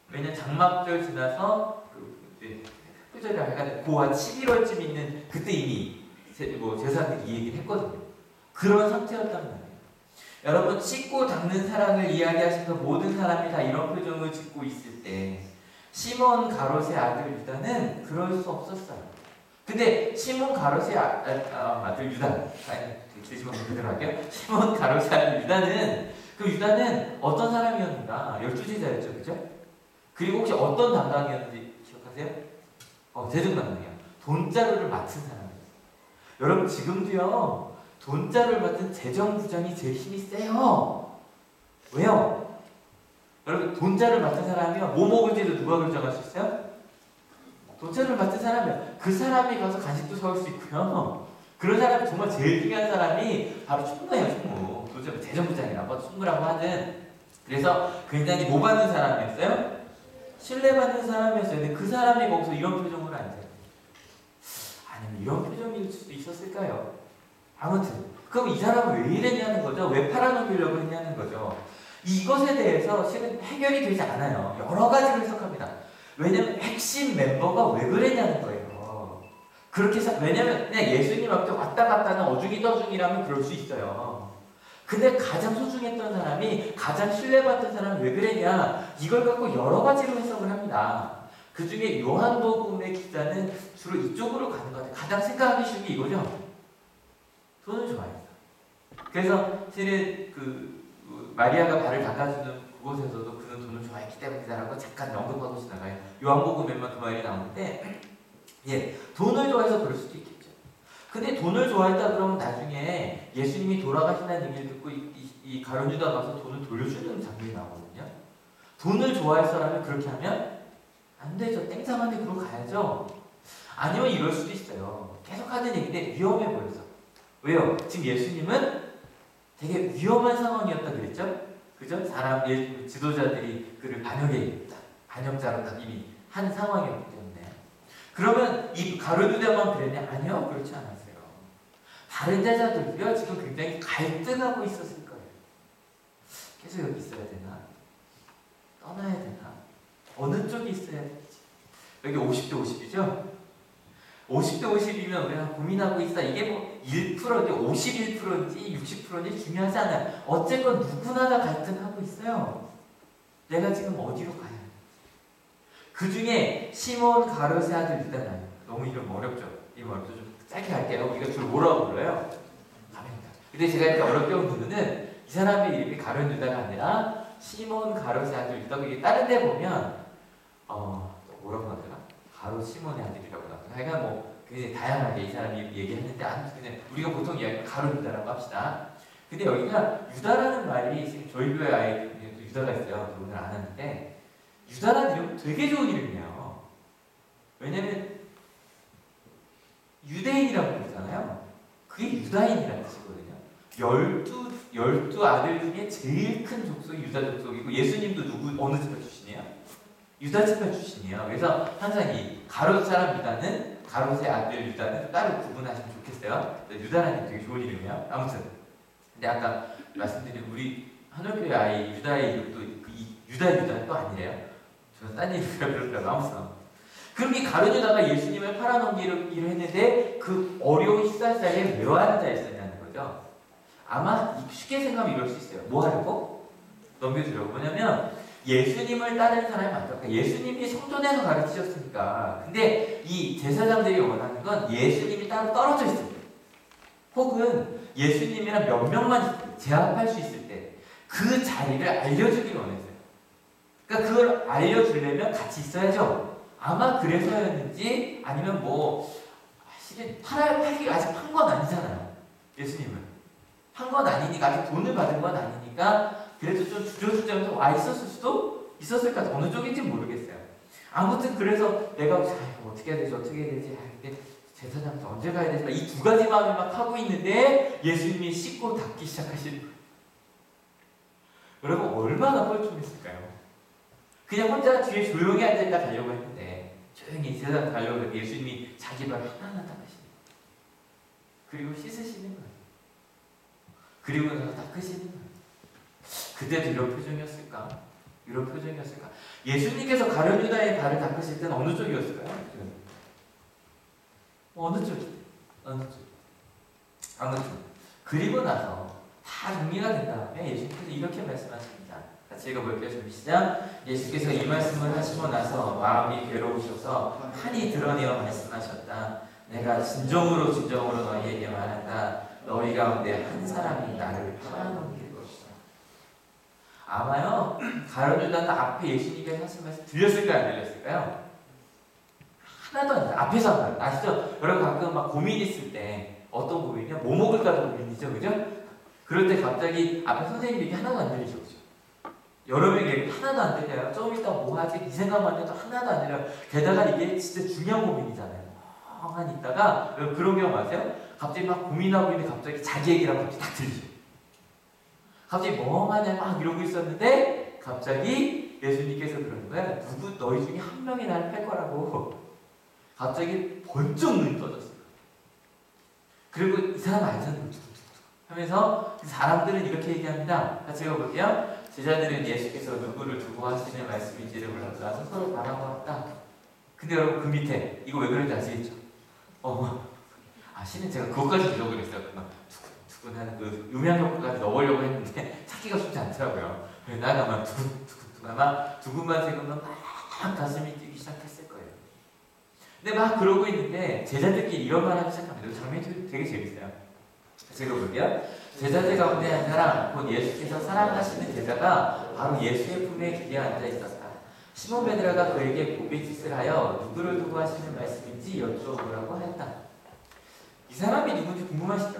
왜냐면 장막절 지나서 흑절이 약간 9월 11월쯤 있는 그때 이미 제사들이 이 얘기를 했거든요. 그런 상태였단 말이에요. 여러분, 씻고 닦는 사랑을 이야기하시면서 모든 사람이 다 이런 표정을 짓고 있을 때 시몬 가롯의 아들 유다는 그럴 수 없었어요. 근데 시몬 가롯의 아들 유다, 드시면 그대로 할게요. 시몬 가롯의 아들 유다는, 그 유다는 어떤 사람이었는가? 12제자였죠, 그죠? 그리고 혹시 어떤 담당이었는지 기억하세요? 재정 담당이요. 돈자루를 맡은 사람이에요. 여러분, 지금도요, 돈자루를 맡은 재정부장이 제일 힘이 세요. 왜요? 여러분, 돈자루를 맡은 사람이요, 뭐 먹을지도 누가 결정할 수 있어요? 돈자루를 맡은 사람이요. 그 사람이 가서 간식도 사올 수 있고요. 그런 사람이 정말 제일 중요한 사람이 바로 총무예요, 총무. 도대체 재정부장이라고 총무라고 하든. 그래서 굉장히 뭐 받는 사람이었어요? 신뢰받는 사람이었어요. 근데 그 사람이 거기서 이런 표정으로 앉아요. 아니면 이런 표정일 수도 있었을까요? 아무튼 그럼 이 사람은 왜 이랬냐는 거죠. 왜 팔아넘기려고 했냐는 거죠. 이것에 대해서 실은 해결이 되지 않아요. 여러 가지로 해석합니다. 왜냐면 핵심 멤버가 왜 그랬냐는 거예요. 그렇게 해서, 왜냐면 그냥 예수님 앞에 왔다 갔다 하는 어중이 떠중이라면 그럴 수 있어요. 근데 가장 소중했던 사람이, 가장 신뢰받던 사람이 왜 그랬냐, 이걸 갖고 여러 가지로 해석을 합니다. 그 중에 요한복음의 기자는 주로 이쪽으로 가는 것 같아요. 가장 생각하기 쉬운 게 이거죠. 돈을 좋아했어. 그래서 실은 마리아가 발을 닦아주는 그곳에서도 그는 돈을 좋아했기 때문이다라고 잠깐 언급하고 지나가요. 요한복음에만 그 말이 나오는데, 돈을 좋아해서 그럴 수도 있겠죠. 근데 돈을 좋아했다 그러면 나중에 예수님이 돌아가신다는 얘기를 듣고 이 가룟 유다 가서 돈을 돌려주는 장면이 나오거든요. 돈을 좋아해서라면 그렇게 하면 안 되죠. 땡상한데 그러고 가야죠. 아니면 이럴 수도 있어요. 계속 하는 얘기인데 위험해 보여서. 왜요? 지금 예수님은 되게 위험한 상황이었다 그랬죠? 그죠? 지도자들이 그를 반역자로 딱 이미 한 상황이었기 때문에. 그러면 이 가룟 유다만 그랬냐? 아니요, 그렇지 않았어요. 다른 제자들도요, 지금 굉장히 갈등하고 있었을 거예요. 계속 여기 있어야 되나? 떠나야 되나? 어느 쪽에 있어야 될지. 여기 50대 50이죠? 50대 50이면 우리가 고민하고 있어. 이게 뭐 1%인지 51%인지 60%인지 중요하지 않아요. 어쨌건 누구나 다 갈등하고 있어요. 내가 지금 어디로 가야 해? 그 중에 시몬 가롯의 아들 유다는, 너무 이름 어렵죠? 이름 어렵죠? 좀 짧게 할게요. 우리가 주로 뭐라고 불러요? 가룟유다. 근데 제가 이렇게 어렵게 온 이유는 이 사람의 이름이 가룟 유다가 아니라 시몬 가롯의 아들 유다고, 이게 다른 데 보면 뭐라고 하더라? 가롯 시몬의 아들이라고 나와요. 하여간 뭐 굉장히 다양하게 이 사람이 얘기했는데, 그냥 우리가 보통 이야기하는 가룟 유다라고 합시다. 근데 여기가 유다라는 말이, 지금 저희 교회 아이 유다가 있어요. 오늘 안 하는데, 유다라는 이름은 되게 좋은 이름이에요. 왜냐면 유대인이라고 그러잖아요. 그게 유다인이라는 뜻이거든요. 12 아들 중에 제일 큰 족속이 유다 족속이고, 예수님도 어느 지파 출신이에요? 유다 지파 출신이에요. 그래서 항상 이 가롯 사람 유다는, 가롯의 아들 유다는 따로 구분하시면 좋겠어요. 유다라는 게 되게 좋은 이름이에요. 아무튼, 근데 아까 말씀드린 우리 한올교회 아이 유다의 이름도 유다 또 아니래요. 저는 딴 얘기를 그러더라고요. 아무튼, 그럼 이 가룟 유다가 예수님을 팔아넘기기로 했는데 그 어려운 시살살에 왜 앉아 있었냐는 거죠. 아마 쉽게 생각하면 이럴 수 있어요. 뭐 하려고? 넘겨주려고. 뭐냐면 예수님을 따르는 사람이 많죠. 그러니까 예수님이 성전에서 가르치셨으니까. 근데 이 제사장들이 원하는 건 예수님이 따로 떨어져 있을 때, 혹은 예수님이랑 몇 명만 제압할 수 있을 때 그 자리를 알려주기를 원했어요. 그러니까 그걸 알려주려면 같이 있어야죠. 아마 그래서였는지, 아니면 실은 팔기가 아직 판 건 아니잖아요. 예수님은 판 건 아니니까, 아직 돈을 받은 건 아니니까, 그래도 좀 주저주저하면서 와 있었을 수도 있었을까. 어느 쪽인지 모르겠어요. 아무튼 그래서 내가 어떻게 해야 되지, 근데 제사장한테 언제 가야 되지, 이 두 가지 마음을 막 하고 있는데 예수님이 씻고 닦기 시작하시는 거예요. 여러분, 얼마나 뻘쭘했을까요? 그냥 혼자 뒤에 조용히 앉아있다 가려고 했는데, 조용히 제사장 가려고 했는데 예수님이 자기 발 하나하나 닦으시는 거예요. 그리고 씻으시는 거예요. 그리고 나서 닦으시는 거예요. 그때도 이런 표정이었을까? 이런 표정이었을까? 예수님께서 가룟 유다의 발을 닦으실 때는 어느 쪽이었을까요? 어느 쪽이? 어느 쪽? 아무튼 그리고 나서 다 정리가 된 다음에 예수님께서 이렇게 말씀하십니다. 같이 읽어볼게요. 준비 시작. 예수께서 이 말씀을 하시고 나서 마음이 괴로우셔서 한이 드러내어 말씀하셨다. 내가 진정으로 너희에게 말한다. 너희 가운데 한 사람이 나를 팔아넘길 것이다. 아마요 가룟 유다가 앞에 예수님께서 하신 말씀 들렸을까요? 안 들렸을까요? 하나도 안 들려요. 앞에서 한 말. 아시죠? 여러분 가끔 막 고민 있을 때 어떤 고민이요? 뭐 먹을까도 고민이죠, 그죠? 그럴 때 갑자기 앞에 선생님 얘기 하나도 안 들리죠, 그죠? 여러분 얘기 하나도 안 들려요. 좀 이따 뭐 하지? 이 생각만 해도 하나도 안 들려요. 게다가 이게 진짜 중요한 고민이잖아요. 멍하니 있다가 여러분 그런 경험 아세요? 갑자기 막 고민하고 있는데 갑자기 자기 얘기랑 갑자기 딱 들리죠. 갑자기 멍하냐 막 이러고 있었는데 갑자기 예수님께서 그러는 거야. 누구 너희 중에 한 명이 나를 팔 거라고. 갑자기 번쩍 눈이 떠졌어요. 그리고 이 사람 알잖아요. 하면서 사람들은 이렇게 얘기합니다. 같이 읽어볼게요. 제자들은 예수께서 누구를 두고 하시는 말씀인지를 몰라서 서로 바라보았다. 근데 여러분 그 밑에 이거 왜 그런지 아시겠죠? 실은 제가 그것까지 잊어버렸어요. 두근 하는 그 음향 효과까지 넣으려고 했는데 찾기가 쉽지 않더라고요. 나가 막 두근 아마 두근만 세근만 막 가슴이 뛰기 시작했을 거예요. 근데 막 그러고 있는데 제자들끼리 이런 말 하기 시작합니다. 이 장면이 되게 재밌어요. 제가 볼게요. 제자들 가운데 한 사람, 곧 예수께서 사랑하시는 제자가 바로 예수의 품에 기대 앉아 있었다. 시몬 베드로가 그에게 고갯짓을 하여 누구를 두고 하시는 말씀인지 여쭤보라고 하였다. 이 사람이 누군지 궁금하시죠?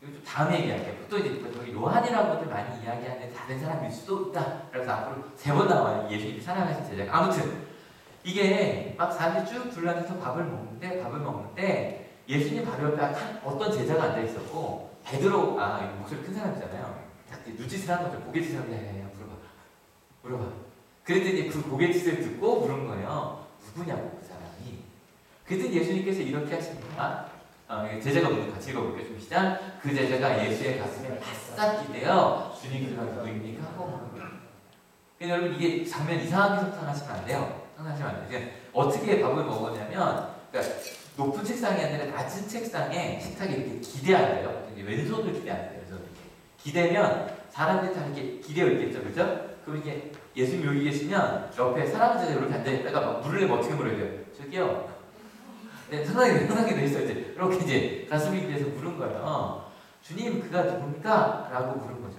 이거 좀 다음에 얘기할게요. 또 이제 저기 요한이라고들 많이 이야기하는 다른 사람일 수도 있다. 그래서 앞으로 3번 나와요. 예수님이 사랑하신 제자가. 아무튼 이게 막 사람들이 쭉 둘러앉아서 밥을 먹는데 예수님 바로 옆에 어떤 제자가 앉아 있었고 베드로 목소리 큰 사람이잖아요. 딱 눈짓을 하는 거죠. 고갯짓을 하면 야야야 물어봐. 그랬더니 그 고갯짓을 듣고 물은 거예요. 누구냐고 그 사람이. 그랬더니 예수님께서 이렇게 하십니다. 제자가 묻는 같이 읽어볼게요. 좀 시작. 그 제자가 예수의 가슴에 바싹 기대어 주님 그가 누구입니까? 하고 물은 거예요. 여러분 이게 장면 이상하게 상상하시면 안 돼요. 어떻게 밥을 먹었냐면 그러니까 높은 책상이 아니라 낮은 책상에 식탁에 이렇게 기대앉아요. 왼손으로 기대앉아요. 그래서 이렇게 기대면 사람들이 다 이렇게 기대어 있겠죠, 그죠? 그럼 이게 예수님 여기 계시면 옆에 사랑하는 제자 이렇게 앉아있다가 막 물을 내면 어떻게 물어야 돼요? 저기요. 네, 상당히 돼 있어요. 이제 이렇게 이제 가슴이 기대서 물은 거예요. 주님 그가 누굽니까? 라고 물은 거죠.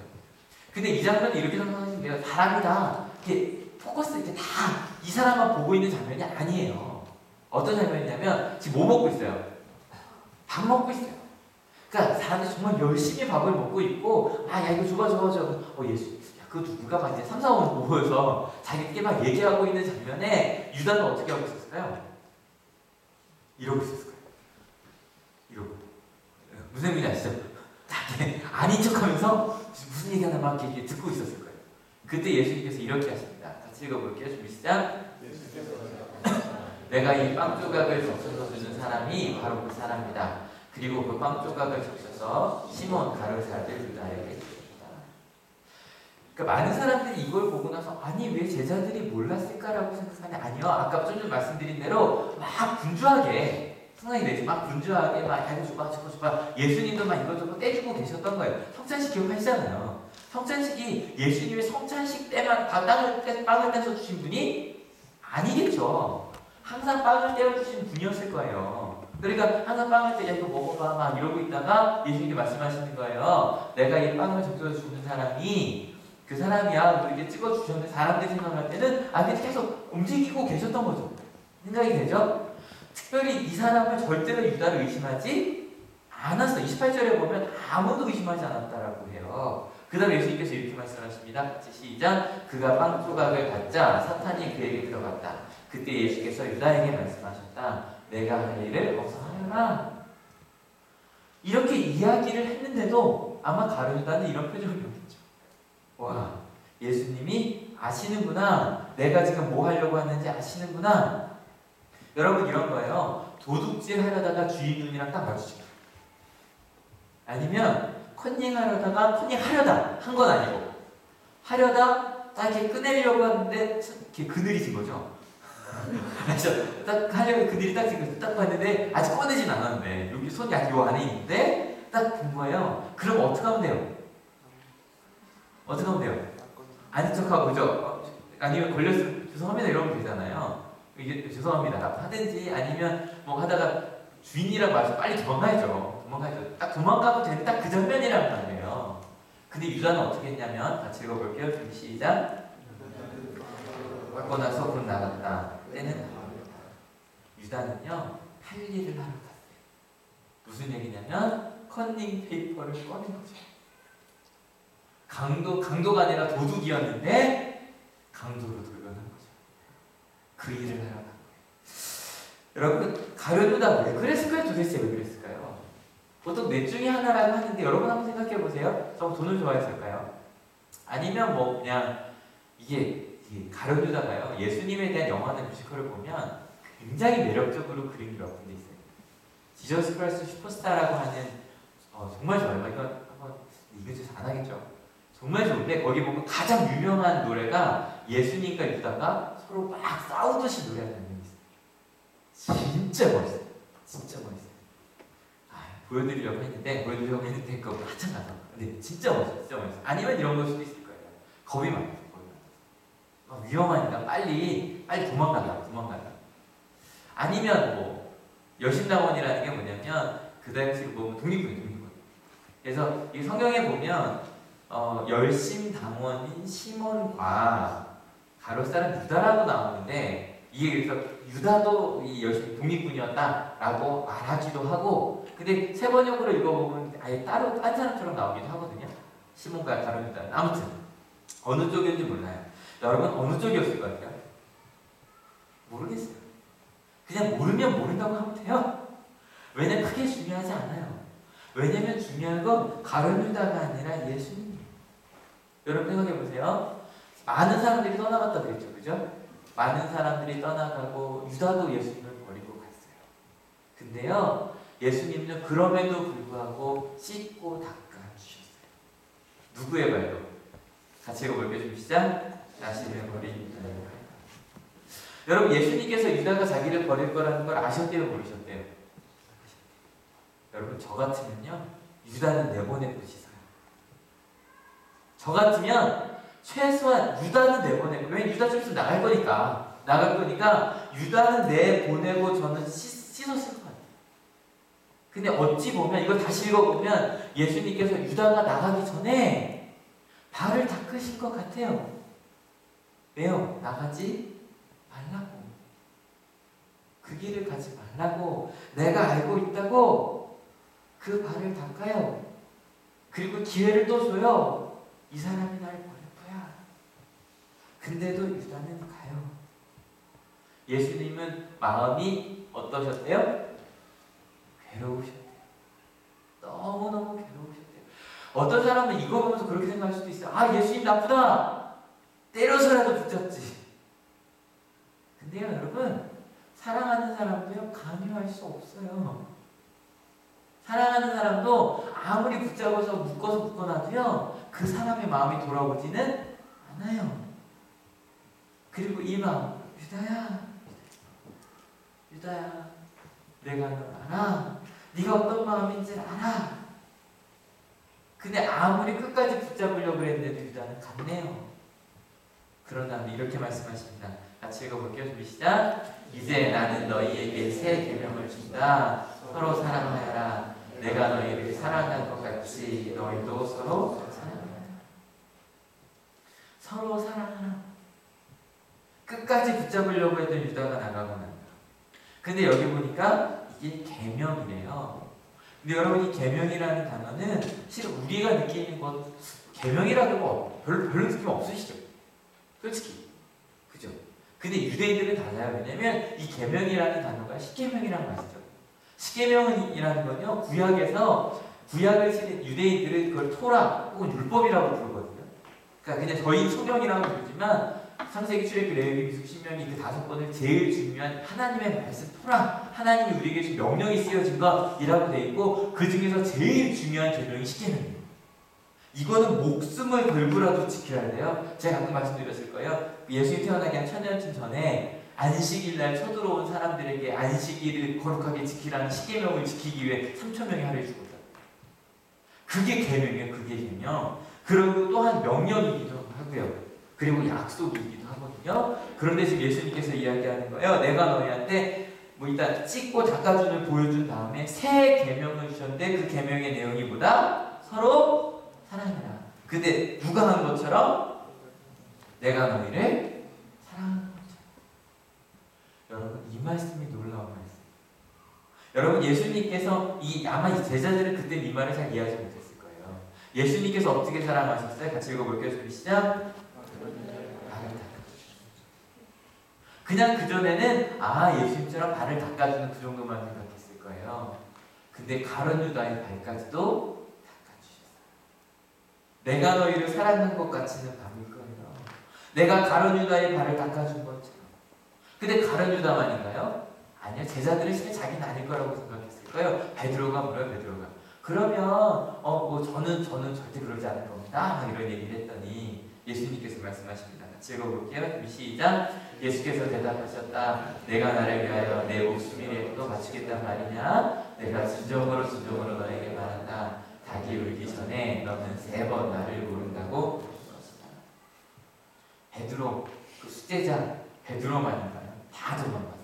근데 이 장면이 이렇게 상상하시면 돼요. 사람이 다 이렇게 포커스 이렇게 다 이 사람만 보고 있는 장면이 아니에요. 어떤 장면이냐면 지금 뭐 먹고 있어요? 밥 먹고 있어요. 그러니까 사람들이 정말 열심히 밥을 먹고 있고 야 이거 줘봐 예수 야 그거 누가 막 이제 3, 4, 5 모여서 자기끼리 막 얘기하고 있는 장면에 유다는 어떻게 하고 있었을까요? 이러고 있었을 거예요. 이러고 무슨 의미인지 아시죠? 아닌 척하면서 무슨 얘기하나 막 이렇게 듣고 있었을 거예요. 그때 예수님께서 이렇게 하십니다. 같이 읽어볼게요. 준비 시작. 내가 이 빵 조각을 적셔서 주는 사람이 바로 그 사람이다. 그리고 그 빵 조각을 적셔서 시몬 가룟사들 유다에게 줍니다. 그러니까 많은 사람들이 이걸 보고 나서 아니 왜 제자들이 몰랐을까라고 생각하냐? 아니요. 아까 좀 전에 말씀드린 대로 막 분주하게 상당히 내지 막 분주하게 막 이거 줘봐 저거 줘봐 예수님도 막 이것저것 떼주고 계셨던 거예요. 성찬식 기억하시잖아요. 성찬식이 예수님의 성찬식 때만 빵을 떼서 주신 분이 아니겠죠. 항상 빵을 떼어주신 분이었을 거예요. 그러니까 항상 빵을 떼야 이거 먹어봐 막 이러고 있다가 예수님이 말씀하시는 거예요. 내가 이 빵을 적셔서 주는 사람이 그 사람이야. 이렇게 찍어주셨는데 사람들이 생각할 때는 아니 계속 움직이고 계셨던 거죠. 생각이 되죠? 특별히 이 사람을 절대로 유다를 의심하지 않았어. 28절에 보면 아무도 의심하지 않았다라고 해요. 그 다음에 예수님께서 이렇게 말씀하십니다. 같이 시작. 그가 빵 조각을 받자 사탄이 그에게 들어갔다. 그때 예수께서 유다에게 말씀하셨다. 내가 할 일을 어서 하여라. 이렇게 이야기를 했는데도 아마 가룟 유다는 이런 표정이었겠죠. 와, 예수님이 아시는구나. 내가 지금 뭐 하려고 하는지 아시는구나. 여러분 이런 거예요. 도둑질 하려다가 주인 눈이랑 딱 마주치고 아니면 컨닝하려다가 컨닝하려다 한 건 아니고 하려다 딱 이렇게 꺼내려고 하는데 이렇게 그늘이 진 거죠. 그래서 딱 하려고 그늘이 딱 진 거죠. 딱 봤는데 아직 꺼내진 않았는데 여기 손이 아직 요 안에 있는데 딱 본 거예요. 그럼 어떻게 하면 돼요? 어떻게 하면 돼요? 아닌 척하고 그죠? 아니면 걸렸으면 죄송합니다 이러면 되잖아요. 이게 죄송합니다 하든지 아니면 뭐 하다가 주인이랑 말해서 빨리 도망가야죠. 딱 도망가도 되는 딱 그 장면이란 말이에요. 근데 유다는 어떻게 했냐면 같이 읽어볼게요. 준비 시작. 받고 나서 곧 나갔다. 때는 유다는요 할 일을 하러 갔어요. 무슨 얘기냐면 커닝 페이퍼를 꺼낸 거죠. 강도가 아니라 도둑이었는데 강도로 돌변한 거죠. 그 일을 하러 간 거예요. 여러분 가룟유다 왜 그랬을까요? 도대체 왜 그랬을까요? 보통 넷 중에 하나라고 하는데 여러분 한번 생각해 보세요. 저 돈을 좋아했을까요? 아니면 뭐 그냥 이게 가룟유다가요 예수님에 대한 영화나 뮤지컬을 보면 굉장히 매력적으로 그린 몇 군데 있어요. 지저스 크라이스트 슈퍼스타라고 하는 정말 좋아요. 이거 한번 이거 잘 안 하겠죠. 정말 좋은데 거기 보면 가장 유명한 노래가 예수님과 유다가 서로 막 싸우듯이 노래하는 장면이 있어요. 진짜 멋있어요. 진짜 멋있어요. 보여드리려고 했는데 그거 한참 가서 근데 진짜 멋있어요. 진짜 멋있어요. 아니면 이런 걸 수도 있을 거예요. 겁이 많아요. 위험하니까 빨리 도망가자. 아니면 뭐 여신당원이라는 게 뭐냐면 그 당시로 보면 독립군. 그래서 이 성경에 보면 열심당원인 시몬과 가롯사람 유다라고 나오는데 이게 그래서 유다도 이 열심 독립군이었다라고 말하기도 하고 근데 세 번역으로 읽어보면 아예 따로 딴 사람처럼 나오기도 하거든요. 시몬과 가롯유다는 아무튼 어느 쪽이었는지 몰라요. 여러분 어느 쪽이었을 것 같아요? 모르겠어요. 그냥 모르면 모른다고 하면 돼요. 왜냐면 크게 중요하지 않아요. 왜냐면 중요한 건 가룟유다가 아니라 예수님이에요. 여러분 생각해보세요. 많은 사람들이 떠나갔다 그랬죠. 그죠? 많은 사람들이 떠나가고 유다도 예수님을 버리고 갔어요. 근데요 예수님은 그럼에도 불구하고 씻고 닦아주셨어요. 누구의 발도? 같이 읽어볼게요. 좀 시작. 자신을 버린 유다의 발. 여러분 예수님께서 유다가 자기를 버릴 거라는 걸 아셨대요? 모르셨대요? 여러분 저 같으면요 유다는 내보내고 싶어요. 저 같으면 최소한 유다는 내보내고 왜 유다 좀 나갈 거니까 유다는 내보내고 저는 씻었을 것 같아요. 근데 어찌 보면 이걸 다시 읽어보면 예수님께서 유다가 나가기 전에 발을 닦으신 것 같아요. 왜요? 나가지 말라고. 그 길을 가지 말라고. 내가 알고 있다고 그 발을 닦아요. 그리고 기회를 또 줘요. 이 사람이 날 버릴 거야. 근데도 유다는 가요. 예수님은 마음이 어떠셨대요? 괴로우셨대요. 너무너무 괴로우셨대요. 어떤 사람은 이거 보면서 그렇게 생각할 수도 있어요. 아 예수님 나쁘다. 때려서라도 붙잡지. 근데요 여러분 사랑하는 사람도요 강요할 수 없어요. 사랑하는 사람도 아무리 붙잡아서 묶어놔도요 그 사람의 마음이 돌아오지는 않아요. 그리고 이 마음 유다야 내가 널 알아. 네가 어떤 마음인지 알아. 근데 아무리 끝까지 붙잡으려고 했는데도 유다는 갔네요. 그러나 이렇게 말씀하십니다. 같이 읽어볼게요. 준비 시작. 이제 나는 너희에게 새 계명을 준다. 서로 사랑하여라. 내가 너희를 사랑한 것 같이 너희도 서로 사랑하라. 서로 사랑하라. 끝까지 붙잡으려고 했던 유다가 나가고 난다. 근데 여기 보니까 이게 계명이래요. 근데 여러분 이 계명이라는 단어는 실은 우리가 느끼는 것 계명이라는 거 별로 느낌 없으시죠? 솔직히 그죠? 근데 유대인들은 달라요. 왜냐면 이 계명이라는 단어가 십계명이라는 말이죠. 십계명이라는 건요 구약에서 구약을 쓰는 유대인들은 그걸 토라 혹은 율법이라고 부르거든요. 그러니까 그냥 저희 소명이라고 부르지만 창세기, 출애굽기, 레위기, 민수기, 신명기 그 5권을 제일 중요한 하나님의 말씀 토라, 하나님이 우리에게 준 명령이 쓰여진 것이라고 되어 있고 그 중에서 제일 중요한 계명이 십계명이에요. 이거는 목숨을 걸고라도 지켜야 돼요. 제가 가끔 말씀드렸을 거예요. 예수님 태어나기 한 1000년 전에 안식일날 쳐들어온 사람들에게 안식일을 거룩하게 지키라는 십계명을 지키기 위해 3000명이 하루에 죽었다. 그게 계명이에요. 그게 계명. 그리고 또한 명령이기도 하고요. 그리고 약속이기도 하거든요. 그런데 지금 예수님께서 이야기하는 거예요. 내가 너희한테 뭐 일단 찢고 닦아준을 보여준 다음에 새 계명을 주셨는데 그 계명의 내용이 뭐다? 서로 사랑해라. 근데 누가 한 것처럼 내가 너희를 사랑하는 것처럼. 여러분 이 말씀이 놀라운 말씀. 여러분 예수님께서 아마 이 제자들은 그때 이 말을 잘 이해하지 못했을 거예요. 예수님께서 어떻게 사랑하셨어요? 같이 읽어볼게요. 시작. 그냥 그전에는 예수님처럼 발을 닦아주는 그 정도만 생각했을 거예요. 근데 가룟 유다의 발까지도 닦아주셨어요. 내가 너희를 사랑한 것 같이는 밤일 거예요. 내가 가룟 유다의 발을 닦아준 것처럼. 근데 가룟 유다만인가요? 아니요. 제자들은 실제 자기는 아닐 거라고 생각했을 거예요. 베드로가 물어요. 베드로가. 그러면 저는 절대 그러지 않을 겁니다. 막 이런 얘기를 했더니 예수님께서 말씀하십니다. 같이 읽어볼게요. 시작. 예수께서 대답하셨다. 내가 나를 위하여 내 목숨이라도 바치겠단 말이냐? 내가 진정으로 너에게 말한다. 닭이 울기 전에 너는 3번 나를 모른다고. 베드로, 그 수제자 베드로만인가요? 다 도망갔어요.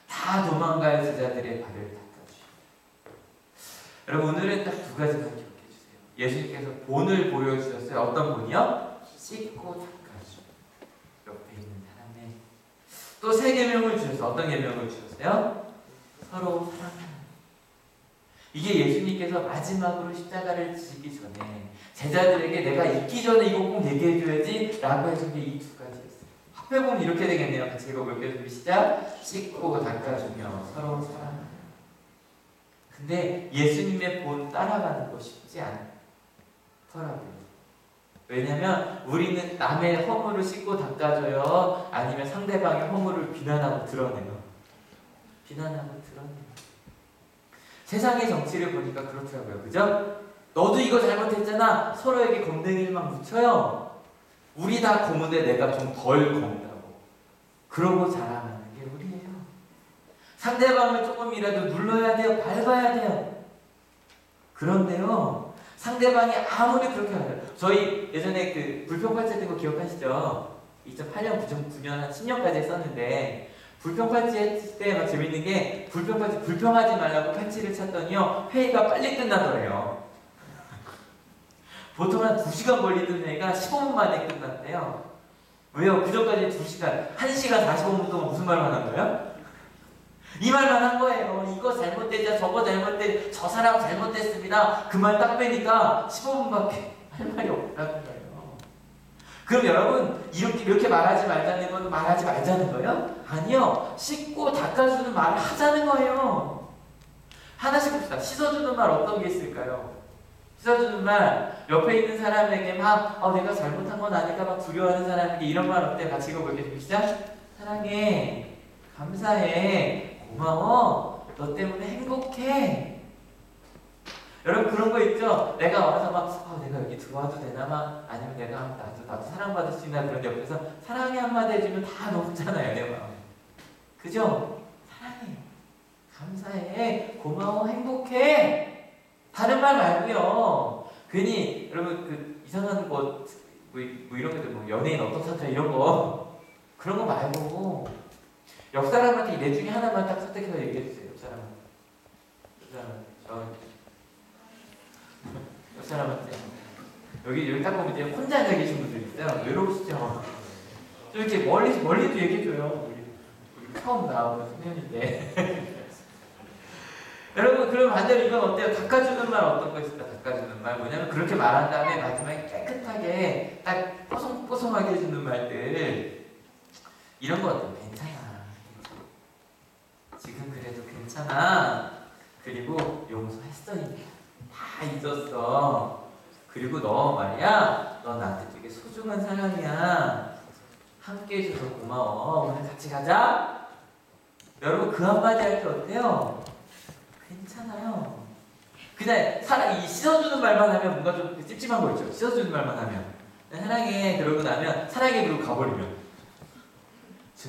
다 도망갈 제자들의 발을 닦아주시고. 여러분 오늘은 딱 2가지만 기억해 주세요. 예수님께서 본을 보여주셨어요. 어떤 본이요? 씻고 닦아주고 옆에 있는 사람의 또 3계명을 주셨어요. 어떤 계명을 주셨어요? 서로 사랑하는. 이게 예수님께서 마지막으로 십자가를 지기 전에 제자들에게 내가 있기 전에 이거 꼭 얘기해줘야지 라고 해준 게 이 2가지였어요. 합해보면 이렇게 되겠네요. 같이 읽어볼게요. 시작. 씻고 닦아주며 서로 사랑하는. 근데 예수님의 본 따라가는 거 쉽지 않더라고요. 왜냐면 우리는 남의 허물을 씻고 닦아줘요. 아니면 상대방의 허물을 비난하고 드러내요. 세상의 정치를 보니까 그렇더라고요. 그죠? 너도 이거 잘못했잖아. 서로에게 검댕이를 막 묻혀요. 우리 다 고문데 내가 좀 덜 검다고. 그러고 자라나는 게 우리예요. 상대방을 조금이라도 눌러야 돼요. 밟아야 돼요. 그런데요. 상대방이 아무리 그렇게 하요. 저희 예전에 그 불평팔찌 뜬 거 기억하시죠? 2008년, 9년, 한 10년까지 했었는데 불평팔찌 했을 때 막 재밌는 게 불평팔찌 불평하지 말라고 팔찌를 찾더니요. 회의가 빨리 끝나더래요. 보통 한 2시간 걸리던 회의가 15분 만에 끝났대요. 왜요? 그전까지 2시간, 1시간 45분 동안 무슨 말만 한 거예요? 이 말만 한 거예요. 이거 잘못됐자 저거 잘못됐, 저 사람 잘못됐습니다. 그 말 딱 빼니까 15분밖에 할 말이 없다는 거예요. 그럼 여러분 이렇게 말하지 말자는 건 말하지 말자는 거예요? 아니요. 씻고 닦아주는 말을 하자는 거예요. 하나씩 봅시다. 씻어주는 말 어떤 게 있을까요? 씻어주는 말, 옆에 있는 사람에게 막 내가 잘못한 건 아닐까 막 두려워하는 사람에게 이런 말 어때? 같이 읽어보겠습니다. 시작. 사랑해, 감사해, 고마워, 너 때문에 행복해. 여러분 그런 거 있죠? 내가 와서 막 내가 여기 들어와도 되나 막 아니면 내가 나도 사랑받을 수 있나. 그런데 옆에서 사랑해 한마디 해주면 다 녹잖아요 내 마음에. 그죠? 사랑해, 감사해, 고마워, 행복해. 다른 말 말고요. 괜히 여러분 그 이상한 거 뭐 이런 것들 뭐 연예인 어떤 사자 이런 거 그런 거 말고 옆 사람한테 내 중에 하나만 딱 선택해서 얘기해 주세요. 옆 사람한테 여기 딱 보면 이제 혼자 앉아 계신 분들 있어요. 외로우시죠? 좀 이렇게 멀리도 얘기해 줘요. 우리 처음 나오는 청년인데. 여러분 그럼 반대로 이건 어때요? 닦아주는 말 어떤 거 있을까? 닦아주는 말 뭐냐면 그렇게 말한 다음에 마지막에 깨끗하게 딱 뽀송뽀송하게 해주는 말들 이런 거 어때요? 괜찮아. 지금 그래도 괜찮아. 그리고 용서했어 이미. 다 잊었어. 그리고 너 말이야. 너 나한테 되게 소중한 사람이야. 함께 해줘서 고마워. 오늘 같이 가자. 여러분 그 한마디 할 때 어때요? 괜찮아요. 그냥 사랑 이 씻어주는 말만 하면 뭔가 좀 찝찝한 거 있죠. 씻어주는 말만 하면 사랑해 그러고 나면 사랑해 그러고 가버리면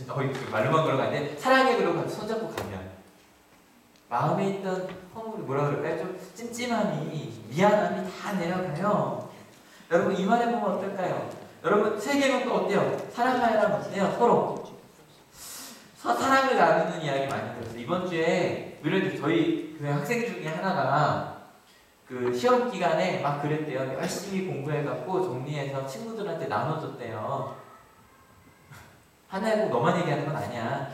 거의 말로만 걸어가는데 사랑해 그러고 같이 손잡고 가면 마음에 있던 허물이 뭐라 그럴까요? 좀 찜찜함이 미안함이 다 내려가요. 여러분 이 말해 보면 어떨까요? 여러분 세계명도 어때요? 사랑하여라 어때요? 서로 사랑을 나누는 이야기 많이 들었어요. 이번 주에 물론 저희 교회 학생 중에 하나가 그 시험 기간에 막 그랬대요. 열심히 공부해갖고 정리해서 친구들한테 나눠줬대요. 하나에 꼭 너만 얘기하는 건 아니야.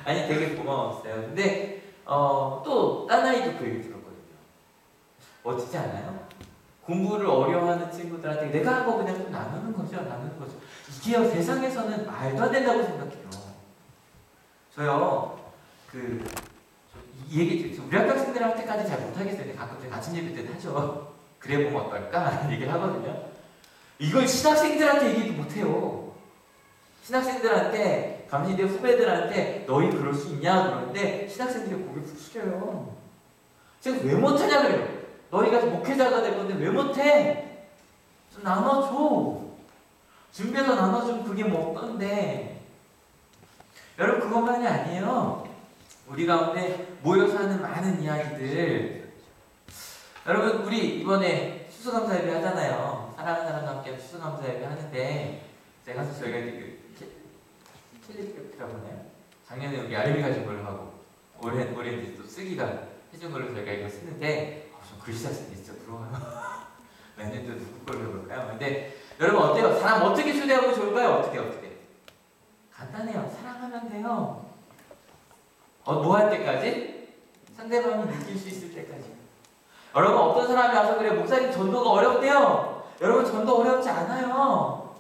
아니 되게 고마웠어요. 근데 또 딴 아이도 그 얘기 들었거든요. 멋지지 않아요? 공부를 어려워하는 친구들한테 내가 한 거 그냥 좀 나누는 거죠. 나누는 거죠. 이게요 세상에서는 말도 안 된다고 생각해요. 저요 이 얘기 우리 학교 학생들한테까지 잘 못하겠어요. 가끔 아침 예배 때는 하죠. 그래 보면 어떨까? 얘기를 하거든요. 이걸 신학생들한테 얘기도 못해요. 신학생들한테 감신대 후배들한테 너희 그럴 수 있냐 그러는데 신학생들이 고개 푹 숙여요. 제가 왜 못하냐 그래요. 너희가 목회자가 될 건데 왜 못해? 좀 나눠줘. 준비해서 나눠주면 그게 뭐 어떤데. 여러분 그것만이 아니에요. 우리 가운데 모여서 하는 많은 이야기들. 여러분 우리 이번에 추수감사 예배 하잖아요. 사랑하는 사람과 함께 추수감사 예배 하는데 제가 사실 저희가 캘리그래피라고 하나요? 작년에 우리 아름이가 준 걸로 하고 올해는 또 쓰기가 해준 걸로 저희가 이거 쓰는데 좀 글씨가 진짜 부러워요. 내년도 누구 걸로 해볼까요? 근데 여러분 어때요? 사람 어떻게 초대하면 좋을까요? 어떻게? 간단해요. 사랑하면 돼요. 뭐 할 때까지? 상대방이 느낄 수 있을 때까지. 여러분 어떤 사람이 와서 그래 목사님 전도가 어렵대요. 여러분 전도 어렵지 않아요.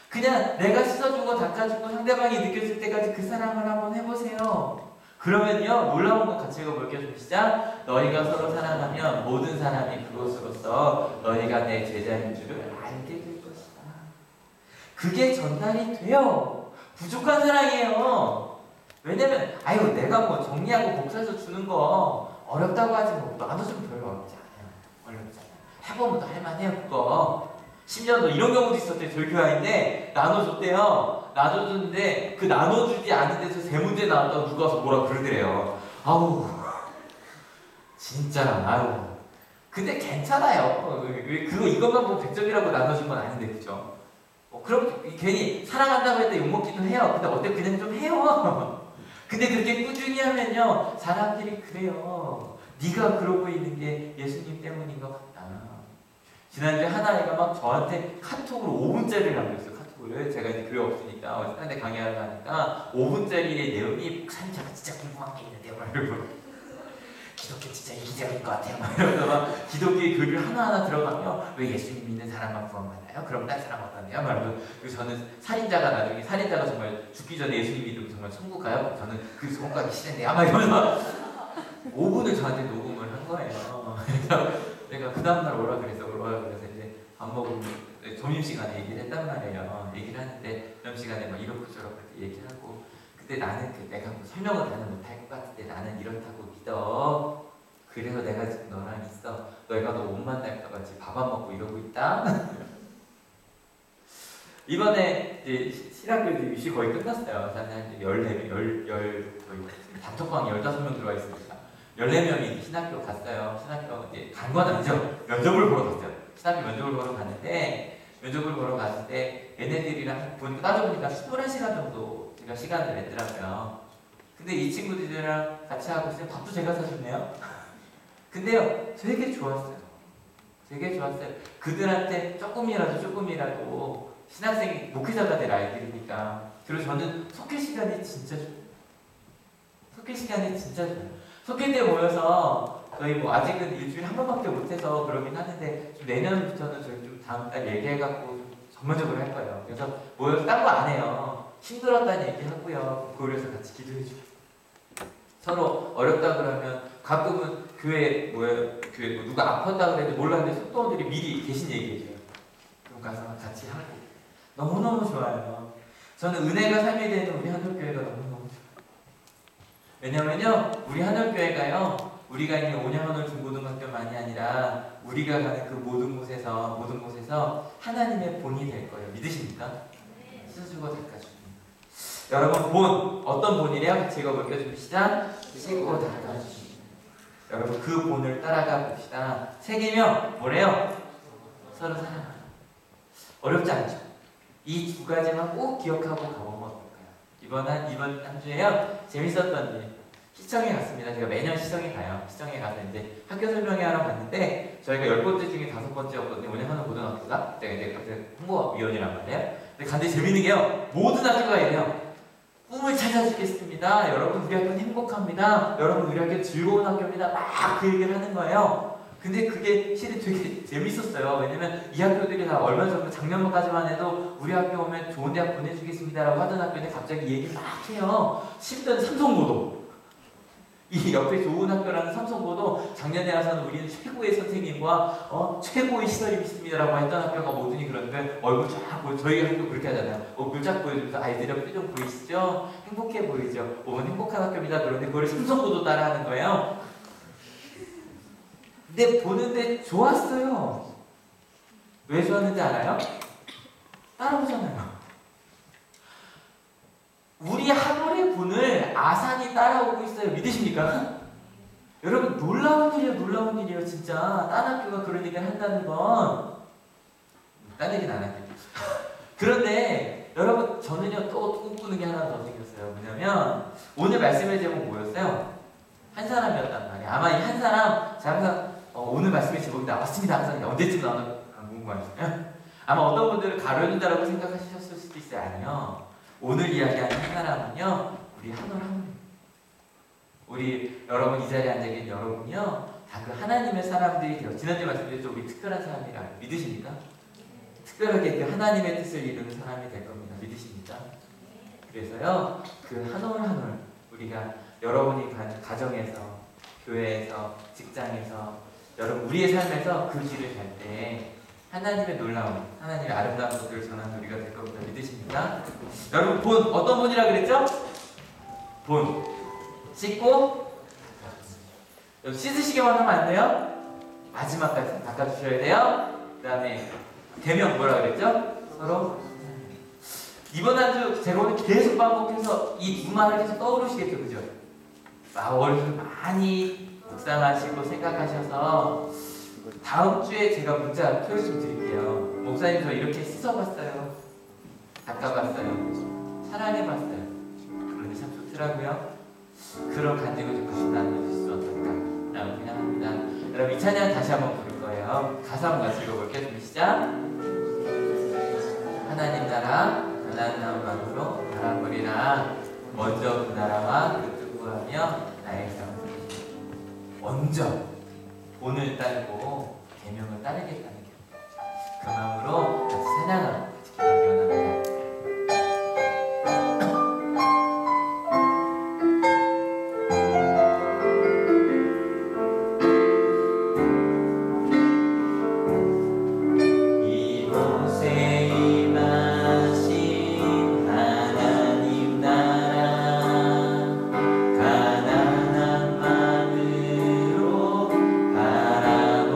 그냥 내가 씻어주고 닦아주고 상대방이 느꼈을 때까지 그 사랑을 한번 해보세요. 그러면요 놀라운 것 같이 읽어볼게요. 좀 시작. 너희가 서로 사랑하면 모든 사람이 그것으로서 너희가 내 제자인 줄을 알게 될 것이다. 그게 전달이 돼요. 부족한 사랑이에요. 왜냐면 내가 뭐 정리하고 복사해서 주는 거 어렵다고 하지 뭐 나도 좀 별로 어렵지 않아요. 해보면 또 할만해요 그거. 심지어 이런 경우도 있었대요. 저희 교회인데 나눠줬대요. 나눠줬는데 그 나눠주지 않은 데서 세 문제 나왔다고 누가 와서 뭐라 그러더래요. 아우 진짜 아유. 근데 괜찮아요. 이것만 보면 100점이라고 나눠준 건 아닌데 그죠? 그럼 괜히 사랑한다고 할 때 욕먹기도 해요. 근데 어때 그냥 좀 해요. 근데 그렇게 꾸준히 하면요 사람들이 그래요. 네가 그러고 있는 게 예수님 때문인 것 같다. 지난주에 하나이가 막 저한테 카톡으로 5분짜리를 남겼어요. 카톡을 제가 이제 교회 없으니까 딴데 강의하러 가니까 5분짜리의 내용이 목사님 제가 진짜 궁금한 게 있는데요. 막 이러고 기독교 진짜 이기적인 것 같아요. 막 이러면서 막 기독교의 교리를 하나하나 들어가면 왜 예수님 믿는 사람만 구원받나요? 그럼 딴 사람 어떤데요? 막 이러면서 그리고 저는 살인자가 정말 죽기 전에 예수님 믿으면 정말 천국 가요? 저는 그 소원 가기 싫은데요? 막 이러면서 5분을 저한테 녹음을 한 거예요. 그래서 내가 그 다음날 오라 그래서 이제 밥 먹으면 점심시간에 얘기를 했단 말이에요. 얘기를 하는데 점심시간에 막 이렇게 저렇게 얘기하고 근데 나는 내가 뭐 설명을 나는 못할 것 같은데 나는 이렇다고 믿어. 그래서 내가 지금 너랑 있어. 너희가 너 못 만날까봐 지금 밥 안 먹고 이러고 있다. 이번에 이제 신학교 유시 거의 끝났어요. 한 14명, 거의 단톡방에 15명 들어와 있으니까 14명이 신학교 갔어요. 신학교 이제 간 건 아니죠. 면접을 보러 갔어요. 신학교 면접을 보러 갔는데 면접을 보러 갔을 때 얘네들이랑 보니까 따져보니까 21시간 정도 제가 시간을 냈더라고요. 근데 이 친구들이랑 같이 하고 있으면 밥도 제가 사줬네요. 근데요 되게 좋았어요. 되게 좋았어요. 그들한테 조금이라도 신학생이 목회자가 될 아이들이니까. 그리고 저는 속회 시간이 진짜 좋아요. 속회 때 모여서 저희 뭐 아직은 일주일에 한 번밖에 못해서 그러긴 하는데 좀 내년부터는 저희 좀 다음 달 얘기해갖고 좀 전문적으로 할 거예요. 그래서 모여서 딴 거 안 해요. 힘들었다는 얘기하고요. 고려해서 같이 기도해주고 서로 어렵다 그러면 가끔은 교회 뭐 누가 아팠다 그래도 몰랐는데 속도원들이 미리 대신 얘기해줘요. 그럼 가서 같이 하고 너무너무 좋아요. 저는 은혜가 삶이 되는 우리 한울교회가 너무너무 좋아요. 왜냐면요 우리 한울교회가요 우리가 있는 온양하늘 중고등학교만이 아니라 우리가 가는 그 모든 곳에서 하나님의 본이 될 거예요. 믿으십니까? 쓰주고 닦아주고. 여러분 본 어떤 본이래요? 같이 읽어볼게요. 좀 시작. 씻고 닦아주고. 여러분 그 본을 따라가 봅시다. 세 계명 뭐래요? 서로 사랑하라. 어렵지 않죠? 이 두 가지만 꼭 기억하고 가보면 어떨까요? 이번 한 주에요. 재밌었던 일. 시청에 갔습니다. 제가 매년 시청에 가요. 시청에 가서 이제 학교 설명회 하러 갔는데 저희가 10번째 중에 5번째였거든요. 온양하늘 고등학교가. 제가 이제 홍보위원이란 말이에요. 근데 간데 재밌는 게요. 모든 학교가 이래요. 꿈을 찾아주겠습니다. 여러분 우리 학교는 행복합니다. 여러분 우리 학교는 즐거운 학교입니다. 막 그 얘기를 하는 거예요. 근데 그게 실은 되게 재밌었어요. 왜냐면 이 학교들이 다 얼마 전에 작년까지만 해도 우리 학교 오면 좋은 대학 보내주겠습니다라고 하던 학교인데 갑자기 얘기를 막 해요. 심지어는 삼성고도. 이 옆에 좋은 학교라는 삼성고도 작년에 와서는 우리는 최고의 선생님과 최고의 시설이 있습니다라고 했던 학교가 뭐든지 그런데 얼굴 쫙 보여. 저희 학교 그렇게 하잖아요. 얼굴 쫙 보여주면서 아이들의 표정 보이시죠? 행복해 보이죠? 오면 행복한 학교입니다. 그런데 그걸 삼성고도 따라하는 거예요. 근데 보는데 좋았어요. 왜 좋았는지 알아요? 따라오잖아요. 우리 하늘의 분을 아산이 따라오고 있어요. 믿으십니까? 여러분 놀라운 일이에요 진짜. 딴 학교가 그런 얘기를 한다는 건 딴 얘기는 안 할게요. 그런데 여러분 저는요 또 꿈꾸는 게 하나 더 생겼어요. 뭐냐면 오늘 말씀의 제목 뭐였어요? 한 사람이었단 말이에요. 아마 이 한 사람 제가 항상 오늘 말씀의 제목이 나왔습니다. 항상 언제쯤 나오나 궁금하죠. 아마 어떤 분들은 가려진다라고 생각하셨을 수도 있어요. 아니요. 오늘 이야기하는 한 사람은요, 우리 하늘하늘. 우리 여러분 이 자리에 앉아 계신 여러분이요, 다 그 하나님의 사람들이 돼요. 지난주에 말씀드렸죠, 우리 특별한 사람이라 믿으십니까? 특별하게 그 하나님의 뜻을 이루는 사람이 될 겁니다. 믿으십니까? 그래서요, 그 하늘 우리가 여러분이 간 가정에서, 교회에서, 직장에서, 여러분 우리의 삶에서 그 길을 갈 때. 하나님의 놀라운, 하나님의 아름다운 것들을 전하는 우리가 될 겁니다. 믿으십니까? 여러분 본, 어떤 본이라 그랬죠? 본. 씻고 씻으시기만 하면 안 돼요? 마지막까지 닦아주셔야 돼요. 그 다음에 계명 뭐라 그랬죠? 서로. 이번 한 주 제가 오늘 계속 반복해서 이 두 말을 계속 떠오르시겠죠, 그죠? 머릿속에 많이 묵상하시고 생각하셔서 다음 주에 제가 문자 표시 좀 드릴게요. 목사님 저 이렇게 씻어봤어요. 닦아봤어요. 사랑해봤어요. 그런데 참 좋더라고요. 그런 간증을 좀 같이 나눠주실 수 어떨까? 라고 생각합니다. 여러분 이 찬양 다시 한번 부를 거예요. 가사 한번 같이 읽어볼게요. 준비 시작. 하나님 나라 가난한 마음으로 바라보리라. 먼저 그 나라와 그 뜻구하며 나의 삶을 먼저 본을 따르고 계명을 따르겠다는 게 그 마음으로 같이 찬양하고 같이 기도하기 원합니다.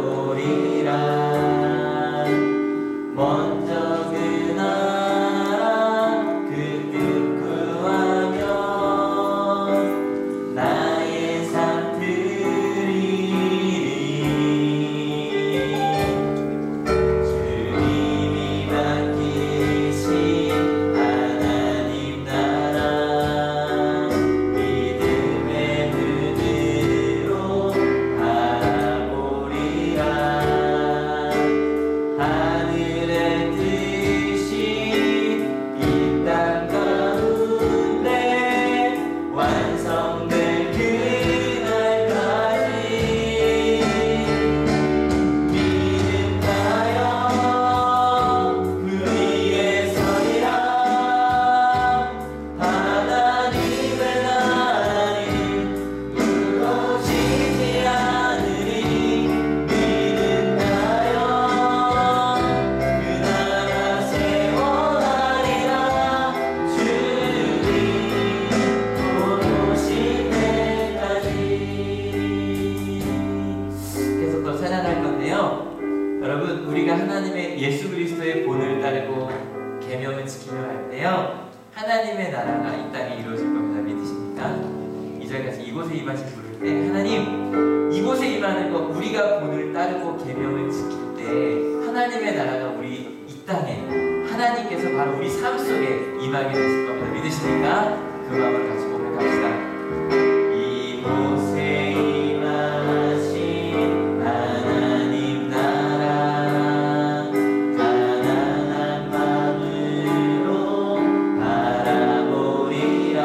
바라보리라. 우리가 하나님의 예수 그리스도의 본을 따르고 계명을 지키며 할 때요, 하나님의 나라가 이 땅에 이루어질 겁니다. 믿으십니까? 2절까지 이곳에 임하신 부를 때 하나님 이곳에 임하는 것, 우리가 본을 따르고 계명을 지킬 때 하나님의 나라가 우리 이 땅에 하나님께서 바로 우리 삶 속에 임하게 되실 겁니다. 믿으십니까? 그 마음을 같이 고백합시다. 이곳에 임하신 하나님 나라 가난한 마음으로 바라보리라.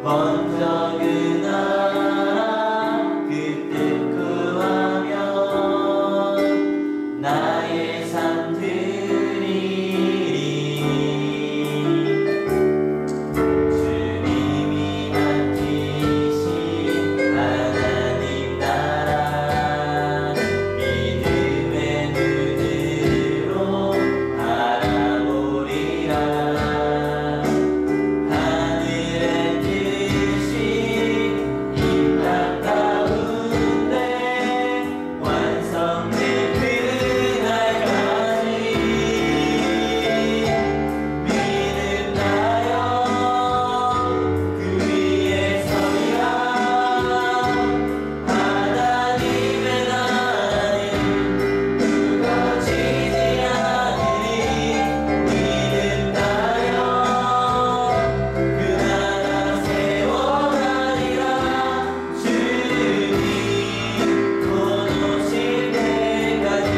먼저 그 나라 그 뜻 구하며 나의 삶 드리리. 주님이 맡기신 하나님 나라 믿음의 눈으로 바라보리라. 하늘의 뜻이 이 땅 가운데 완성될 그날까지 믿음나여 그 위에 서리라. 하나님의 나라는 무너지지 않으리. 믿음나여 그 나라 세워가리라. 주님 곧 오실 때까지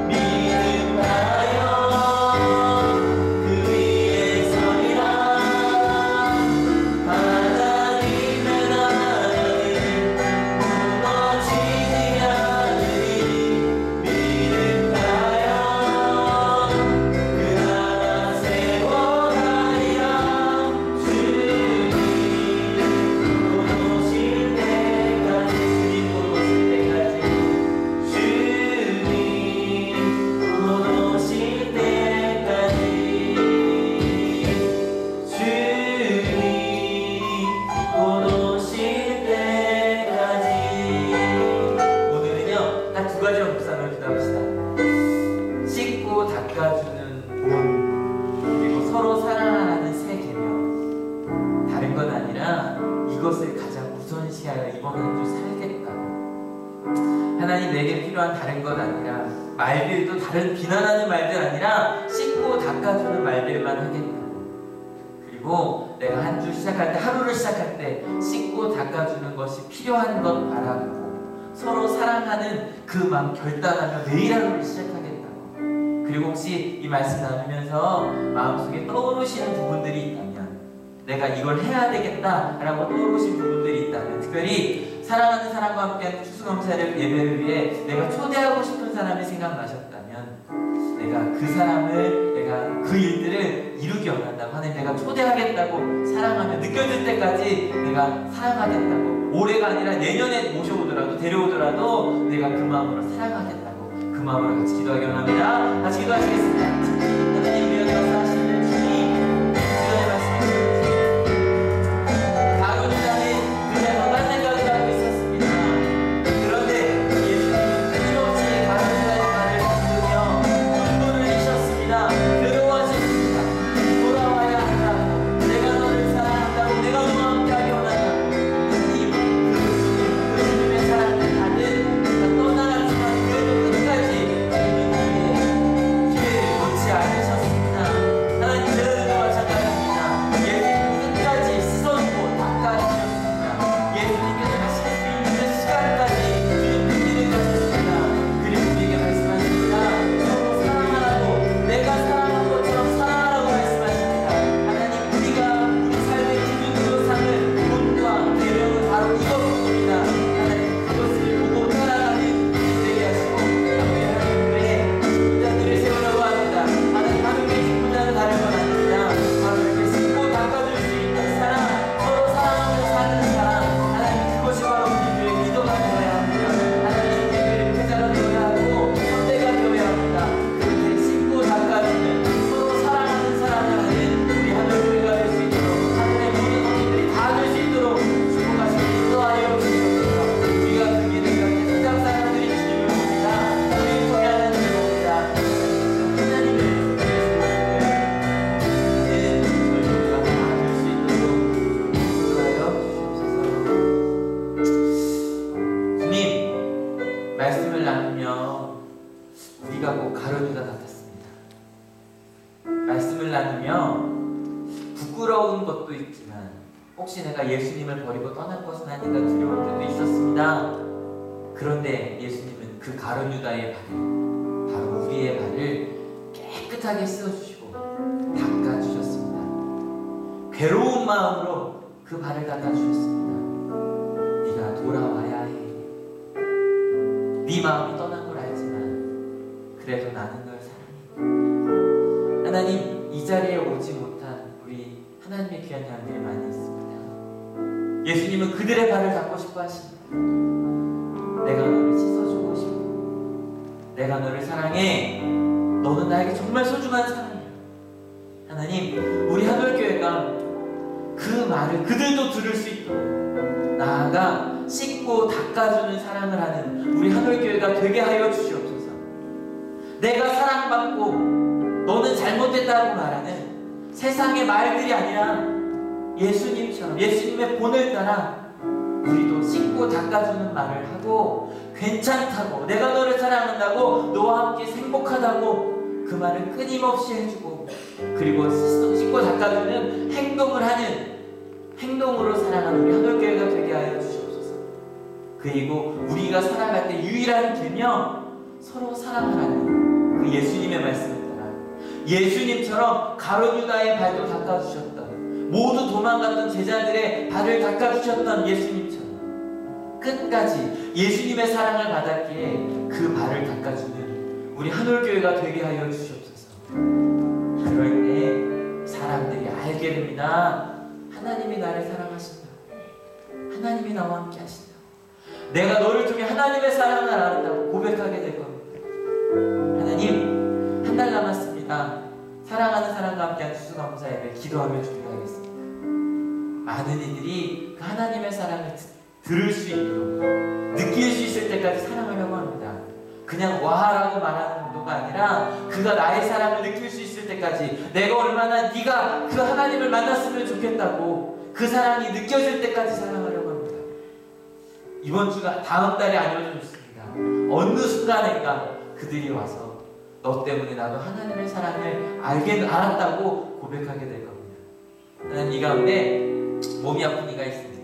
믿음나여 그 위에 서리라. 하나님의 나라는 무너지지 않으리. 믿음나여 그 나라 세워가리라. 주님 곧 오실 때까지, 주님 곧 오실 때까지, 주님 곧 오실 때까지, 주님 곧 오실 때까지. 오늘은요, 딱 두 가지로 묵상을 기도합시다. 씻고 닦아주는 본, 그리고 서로 사랑하는 새 계명. 다른 건 아니라 이것을 가장 우선시하여 이번 한 주 살겠다고. 하나님 내게 필요한 다른 것 아니라 말들도 다른 비난하는 말들 아니라 씻고 닦아주는 말들만 하겠다고. 그리고 내가 한 주 시작할 때, 하루를 시작할 때 씻고 닦아주는 것이 필요한 것 바라보고 서로 사랑하는 그 마음 결단하며 내일 하루를 시작하겠다고. 그리고 혹시 이 말씀 나누면서 마음속에 떠오르시는 부분들이 있다면, 내가 이걸 해야 되겠다라고 떠오르신 부분들이 있다면, 특별히 사랑하는 사람과 함께하는 추수감사를 예배를 위해 내가 초대하고 싶은 사람이 생각나셨다면, 내가 그 사람을, 내가 그 일들을 이루기 원한다고, 하나님 내가 초대하겠다고 사랑하며 느껴질 때까지 내가 사랑하겠다고, 올해가 아니라 내년에 모셔오더라도 데려오더라도 내가 그 마음으로 사랑하겠다고, 그 마음으로 같이 기도하기 원합니다. 같이 기도하시겠습니다. 하나님 우리 여기 와서 하시는 주님, 기도의 말씀 가로는 나는 그냥 딴 생각을 하고 있었습니다. 그런데 예수님은 끊임없이 가로는 나의 말을 듣으며 눈물을 흘리셨습니다. 괴로워하셨습니다. 돌아와야 한다고, 내가 너를 사랑한다고, 내가 너와 함께하기 원한다고. 하나님 그 주님의 사랑을 받은 내가 떠나갔지만 그래도 끝까지 주님은 나의 길을 놓지 않으셨습니다. 하나님 말씀을 나누며 우리가 꼭 가룟유다 같았습니다. 말씀을 나누며 부끄러운 것도 있지만 혹시 내가 예수님을 버리고 떠날 것은 아닌가 두려울 때도 있었습니다. 그런데 예수님은 그 가룟유다의 발을, 바로 우리의 발을 깨끗하게 씻어주시고 닦아주셨습니다. 괴로운 마음으로 그 발을 닦아주셨습니다. 네가 돌아와야 해. 네 마음이 떠난 걸 알지만 그래도 나는 널 사랑해. 하나님, 이 자리에 오지 못한 우리 하나님의 귀한 자녀들이 많이 있습니다. 예수님은 그들의 발을 닦고 싶어 하십니다. 내가 너를 씻어주고 싶어. 내가 너를 사랑해. 너는 나에게 정말 소중한 사람이야. 하나님, 우리 하늘교회가 그 말을 그들도 들을 수 있도록 나아가 씻고 닦아주는 사랑을 하는 우리 하늘교회가 되게 하여 주시옵소서. 내가 사랑받고 너는 잘못됐다고 말하는 세상의 말들이 아니라 예수님처럼 예수님의 본을 따라 우리도 씻고 닦아주는 말을 하고 괜찮다고, 내가 너를 사랑한다고, 너와 함께 행복하다고 그 말을 끊임없이 해주고, 그리고 씻고 닦아주는 행동을 하는, 행동으로 사랑하는 우리 하늘교회가 되게 하여 주시옵소서. 그리고 우리가 살아갈 때 유일한 균형, 서로 사랑하라는 그 예수님의 말씀을 따라 예수님처럼 가룟유다의 발도 닦아주셨던, 모두 도망갔던 제자들의 발을 닦아주셨던 예수님처럼 끝까지 예수님의 사랑을 받았기에 그 발을 닦아주는 우리 하늘교회가 되게 하여 주시옵소서. 그럴 때 사람들이 알게 됩니다. 하나님이 나를 사랑하신다. 하나님이 나와 함께 하신다. 내가 너를 통해 하나님의 사랑을 알았다고 고백하게 될 겁니다. 하나님, 한 달 남았습니다. 사랑하는 사람과 함께한 추수감사 예배 기도하며 준비하겠습니다. 많은 이들이 그 하나님의 사랑을 들을 수 있도록, 느낄 수 있을 때까지 사랑하려고 합니다. 그냥 와라고 말하는 정도가 아니라 그가 나의 사랑을 느낄 수 있을 때까지, 내가 얼마나 네가 그 하나님을 만났으면 좋겠다고 그 사랑이 느껴질 때까지 사랑하려고 합니다. 이번 주가 다음 달에 아니어도 좋습니다. 어느 순간인가 그들이 와서 너 때문에 나도 하나님의 사랑을 알았다고 고백하게 될 겁니다. 하나님, 이 가운데 몸이 아픈 이가 있습니까?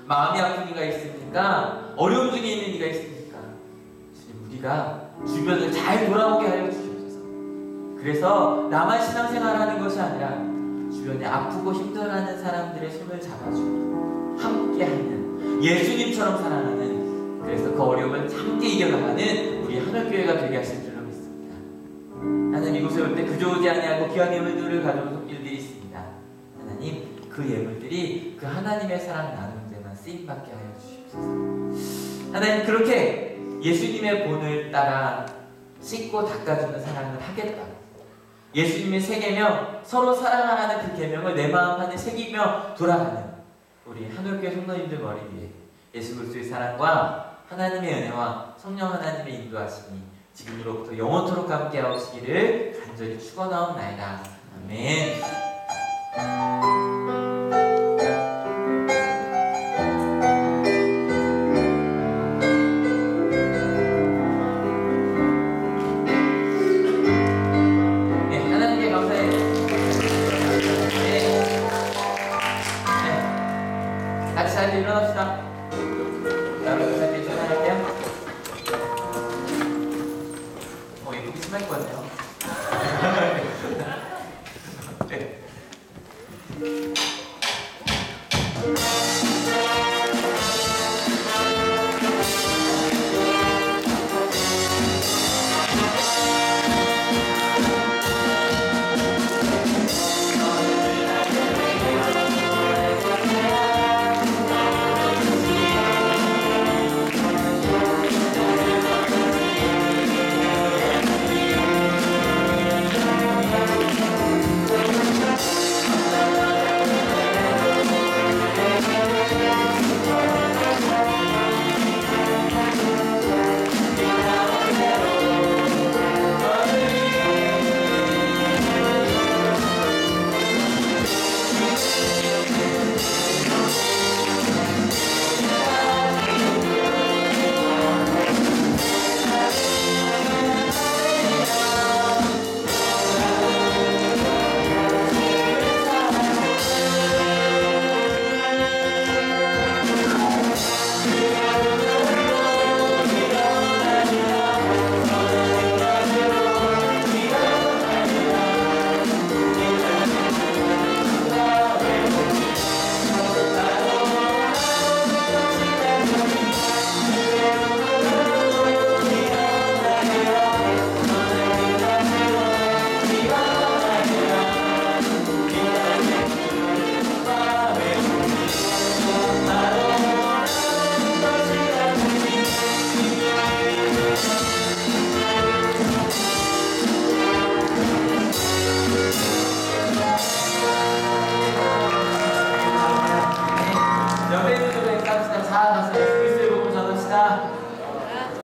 마음이 아픈 이가 있습니까? 어려움 중에 있는 이가 있습니까? 우리가 주변을 잘 돌아보게 하여 주시옵소서. 그래서 나만 신앙생활하는 것이 아니라 주변에 아프고 힘들어하는 사람들의 손을 잡아주고 함께하는, 예수님처럼 사랑하는, 그래서 그 어려움을 함께 이겨나가는 우리 하늘교회가 되게 하실 줄로 믿습니다. 하나님, 이곳에 올 때 그저 오지 아니하고 귀한 예물들을 가져온 손길들이 있습니다. 하나님, 그 예물들이 그 하나님의 사랑 나누는 데만 쓰임받게 하여 주시옵소서. 하나님, 그렇게 예수님의 본을 따라 씻고 닦아주는 사랑을 하겠다. 예수님의 세계며 서로 사랑하라는 그 계명을 내 마음 안에 새기며 돌아가는 우리 하늘교회 성도님들 머리 위에 예수 그리스도의 사랑과 하나님의 은혜와 성령 하나님의 인도하심이 지금으로부터 영원토록 함께 하시기를 간절히 축원하옵나이다. 아멘. 자, 일어납시다. 여러분, 잘 계시나요? 이렇게 심할 거네요.